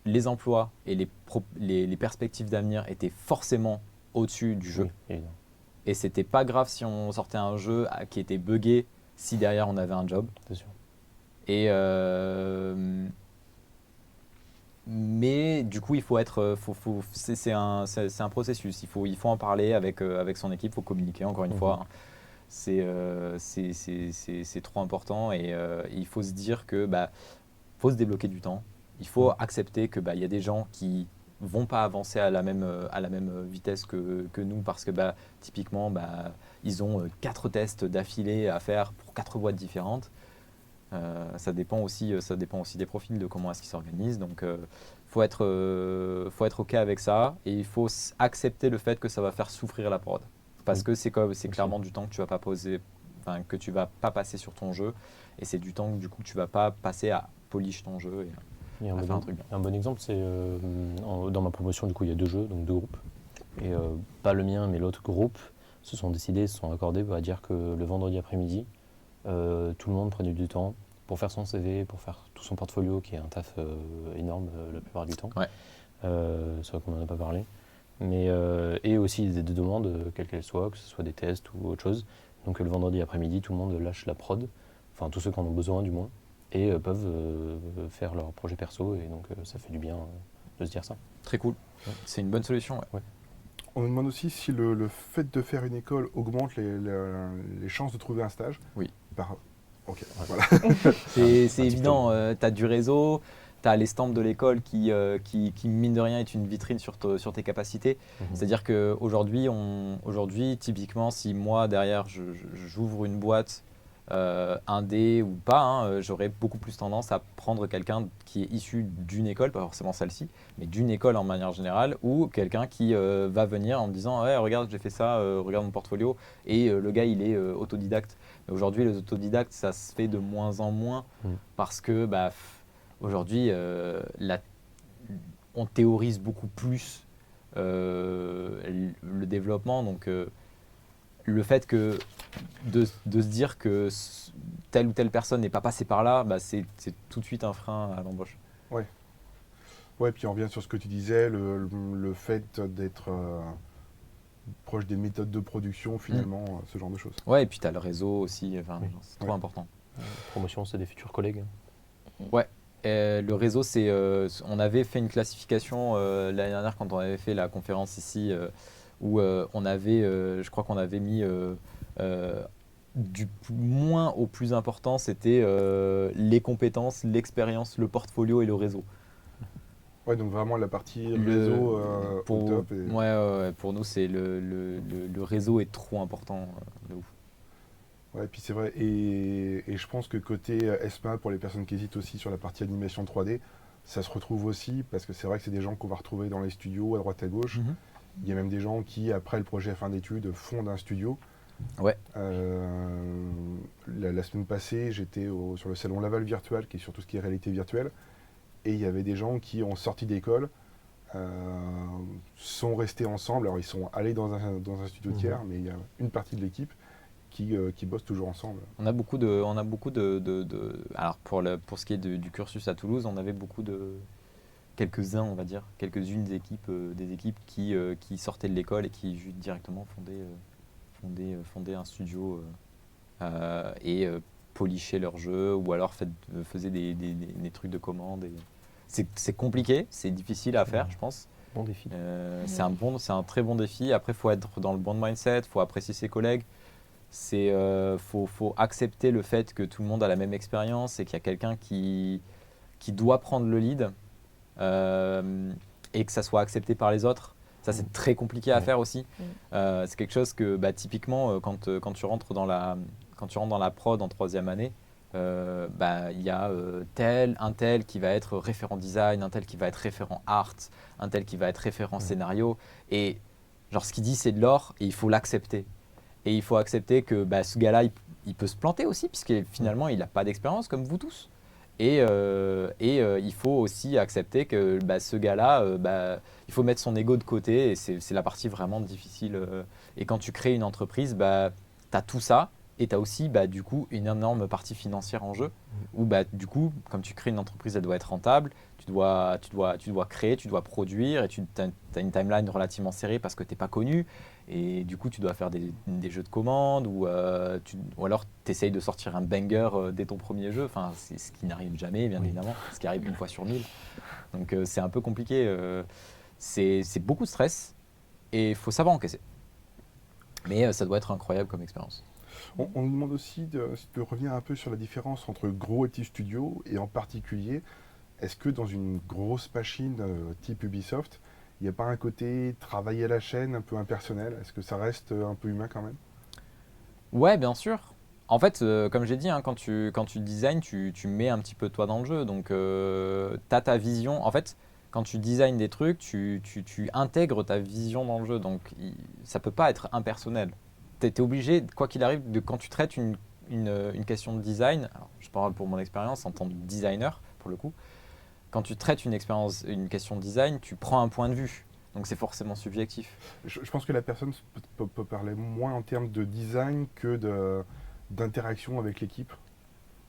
les emplois et les perspectives d'avenir étaient forcément au-dessus du jeu. Oui, évidemment. Et c'était pas grave si on sortait un jeu qui était buggé, si derrière on avait un job. C'est sûr. Mais Mais du coup, il faut être, c'est un processus. Il faut en parler avec son équipe, il faut communiquer. Encore une fois, c'est trop important et il faut se dire que faut se débloquer du temps. Il faut accepter que y a des gens qui vont pas avancer à la même vitesse que nous parce que typiquement ils ont 4 tests d'affilée à faire pour 4 boîtes différentes. Ça dépend aussi des profils, de comment est-ce qu'ils s'organisent. Donc faut être OK avec ça et il faut accepter le fait que ça va faire souffrir la prod. Parce que c'est clairement du temps que tu vas pas que tu vas pas passer sur ton jeu et c'est du temps du coup que tu vas pas passer à polish ton jeu et à faire un truc bien. Un bon exemple, c'est dans ma promotion, du coup, il y a 2 jeux, donc 2 groupes. Et pas le mien, mais l'autre groupe se sont accordés à dire que le vendredi après-midi, tout le monde prenait du temps pour faire son CV, pour faire tout son portfolio, qui est un taf énorme la plupart du temps. Ouais. C'est vrai qu'on n'en a pas parlé. Mais, et aussi des demandes, quelles qu'elles soient, que ce soit des tests ou autre chose. Donc le vendredi après-midi, tout le monde lâche la prod, enfin tous ceux qui en ont besoin du moins, et peuvent faire leur projet perso. Et donc ça fait du bien de se dire ça. Très cool. Ouais. C'est une bonne solution. Ouais. On me demande aussi si le fait de faire une école augmente les chances de trouver un stage. Oui. Ok, voilà. C'est évident, tu as du réseau, tu as les stands de l'école qui, mine de rien, est une vitrine sur tes capacités. C'est-à-dire qu'aujourd'hui, typiquement, si moi, derrière, j'ouvre une boîte indé ou pas, j'aurais beaucoup plus tendance à prendre quelqu'un qui est issu d'une école, pas forcément celle-ci, mais d'une école en manière générale, ou quelqu'un qui va venir en me disant ouais, regarde, j'ai fait ça, regarde mon portfolio, et le gars, il est autodidacte. Mais aujourd'hui, les autodidactes, ça se fait de moins en moins parce que aujourd'hui, on théorise beaucoup plus le développement, donc le fait de se dire que telle ou telle personne n'est pas passée par là, c'est tout de suite un frein à l'embauche. Ouais, puis on revient sur ce que tu disais, le fait d'être proche des méthodes de production, finalement, ce genre de choses. Ouais, et puis tu as le réseau aussi, c'est trop Ouais. important. Promotion, c'est des futurs collègues. Ouais. Le réseau, on avait fait une classification l'année dernière quand on avait fait la conférence ici, où on avait, je crois qu'on avait mis du moins au plus important, c'était les compétences, l'expérience, le portfolio et le réseau. Ouais, donc vraiment la partie réseau au top. Ouais, pour nous, c'est le réseau est trop important, de ouf. Ouais, puis c'est vrai, et je pense que côté ESMA, pour les personnes qui hésitent aussi sur la partie animation 3D, ça se retrouve aussi, parce que c'est vrai que c'est des gens qu'on va retrouver dans les studios, à droite à gauche. Il y a même des gens qui, après le projet fin d'études, fondent un studio. Ouais. La semaine passée, j'étais sur le salon Laval Virtual, qui est sur tout ce qui est réalité virtuelle, et il y avait des gens qui ont sorti d'école, sont restés ensemble. Alors ils sont allés dans un studio tiers, mais il y a une partie de l'équipe qui bossent toujours ensemble. On a beaucoup de alors pour ce qui est du cursus à Toulouse, on avait beaucoup de quelques-uns, on va dire, quelques-unes des équipes qui sortaient de l'école et qui directement fondaient un studio et polishaient leur jeu, ou alors faisaient des trucs de commande. C'est compliqué, c'est difficile à faire, je pense. Bon défi. C'est un très bon défi. Après, il faut être dans le bon mindset, il faut apprécier ses collègues. Faut accepter le fait que tout le monde a la même expérience et qu'il y a quelqu'un qui doit prendre le lead et que ça soit accepté par les autres. Ça, c'est très compliqué à faire aussi. C'est quelque chose que typiquement, quand tu rentres dans la prod en 3e année, il y a un tel qui va être référent design, un tel qui va être référent art, un tel qui va être référent scénario. Et genre, ce qu'il dit, c'est de l'or et il faut l'accepter. Et il faut accepter que ce gars-là, il peut se planter aussi, puisque finalement, il n'a pas d'expérience comme vous tous. Et il faut aussi accepter que ce gars-là, il faut mettre son ego de côté, et c'est la partie vraiment difficile. Et quand tu crées une entreprise, tu as tout ça, et tu as aussi du coup une énorme partie financière en jeu, où du coup, comme tu crées une entreprise, elle doit être rentable, tu dois créer, tu dois produire, et tu as une timeline relativement serrée parce que tu n'es pas connu. Et du coup, tu dois faire des jeux de commande ou alors tu essayes de sortir un banger dès ton premier jeu. Enfin, c'est ce qui n'arrive jamais, bien évidemment, ce qui arrive une fois sur 1000. Donc c'est un peu compliqué. C'est beaucoup de stress et il faut savoir encaisser. Mais ça doit être incroyable comme expérience. On nous demande aussi de revenir un peu sur la différence entre gros et petit studio, et en particulier, est-ce que dans une grosse machine type Ubisoft, il n'y a pas un côté travail à la chaîne un peu impersonnel? Est-ce que ça reste un peu humain quand même? Ouais, bien sûr. En fait, comme j'ai dit, hein, quand tu designs, tu mets un petit peu toi dans le jeu. Donc, tu as ta vision. En fait, quand tu designs des trucs, tu intègres ta vision dans le jeu. Donc, ça peut pas être impersonnel. Tu es obligé, quoi qu'il arrive, quand tu traites une question de design, alors, je parle pour mon expérience en tant que designer, pour le coup, quand tu traites une question de design, tu prends un point de vue. Donc, c'est forcément subjectif. Je pense que la personne peut parler moins en termes de design que d'interaction avec l'équipe,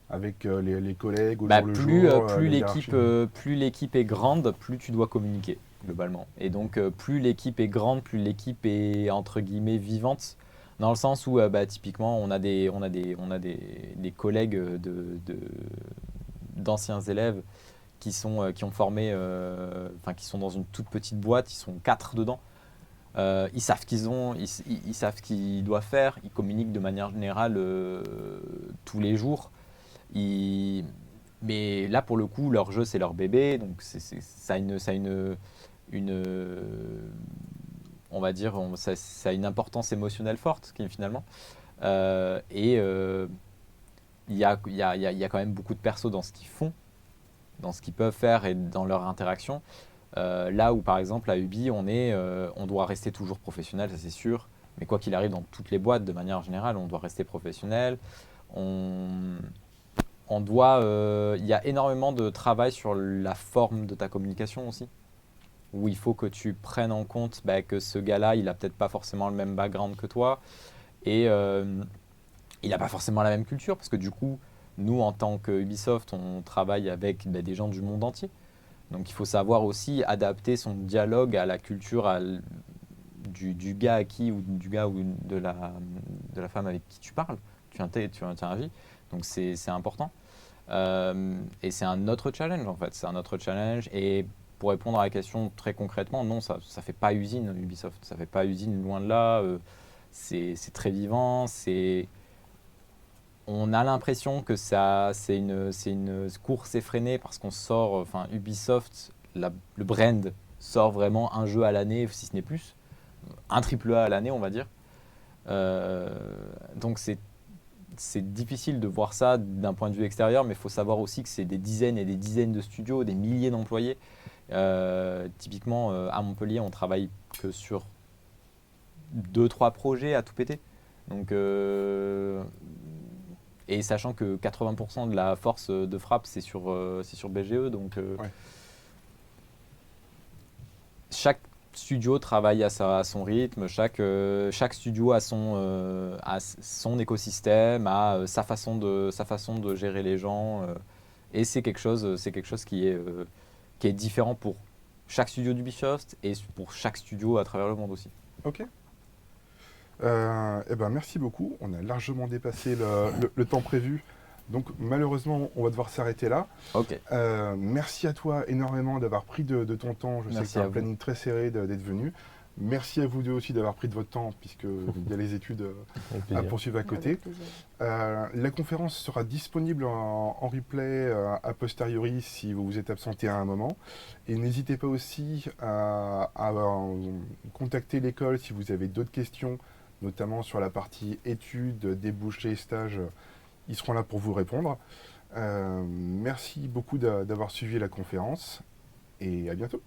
avec les collègues au jour le jour, la hiérarchie. Plus l'équipe est grande, plus tu dois communiquer globalement. Et donc plus l'équipe est grande, plus l'équipe est entre guillemets vivante, dans le sens où typiquement on a des collègues d'anciens élèves qui ont formé, qui sont dans une toute petite boîte, ils sont 4 dedans. Ils savent ils savent ce qu'ils doivent faire, ils communiquent de manière générale tous les jours. Mais là, pour le coup, leur jeu, c'est leur bébé, donc ça a on va dire, ça a une importance émotionnelle forte, finalement. Il y a quand même beaucoup de persos dans ce qu'ils font, dans ce qu'ils peuvent faire et dans leur interaction. Là où, par exemple, à Ubi, on doit rester toujours professionnel, ça c'est sûr. Mais quoi qu'il arrive dans toutes les boîtes, de manière générale, on doit rester professionnel. Il y a énormément de travail sur la forme de ta communication aussi, où il faut que tu prennes en compte que ce gars-là, il n'a peut-être pas forcément le même background que toi, et il n'a pas forcément la même culture, parce que du coup, nous, en tant que Ubisoft, on travaille avec des gens du monde entier. Donc il faut savoir aussi adapter son dialogue à la culture du gars à qui, ou du gars ou de la femme avec qui tu parles, tu interagis. Donc c'est important. Et c'est un autre challenge en fait, c'est un autre challenge. Et pour répondre à la question très concrètement, non, ça fait pas usine Ubisoft, ça fait pas usine, loin de là. C'est très vivant, on a l'impression que c'est une course effrénée parce qu'on sort, enfin Ubisoft, le brand sort vraiment un jeu à l'année, si ce n'est plus, un triple A à l'année on va dire. Donc c'est difficile de voir ça d'un point de vue extérieur, mais il faut savoir aussi que c'est des dizaines et des dizaines de studios, des milliers d'employés. Typiquement, à Montpellier, on travaille que sur 2-3 projets à tout péter. Donc, et sachant que 80% de la force de frappe, c'est sur BGE. Donc, Ouais. chaque studio travaille à son rythme, chaque studio a son écosystème, a sa façon de gérer les gens. Et c'est quelque chose qui est différent pour chaque studio d'Ubisoft et pour chaque studio à travers le monde aussi. Ok. Eh ben, merci beaucoup. On a largement dépassé le temps prévu. Donc malheureusement, on va devoir s'arrêter là. Ok. Merci à toi énormément d'avoir pris de ton temps. Je sais que Merci c'est à un vous. planning très serré d'être venu. Merci à vous deux aussi d'avoir pris de votre temps, puisqu'il y a les études Avec à plaisir. poursuivre à côté. Avec plaisir. La conférence sera disponible en replay a posteriori si vous vous êtes absenté à un moment. Et n'hésitez pas aussi à contacter l'école si vous avez d'autres questions, notamment sur la partie études, débouchés, stages. Ils seront là pour vous répondre. Merci beaucoup d'avoir suivi la conférence et à bientôt.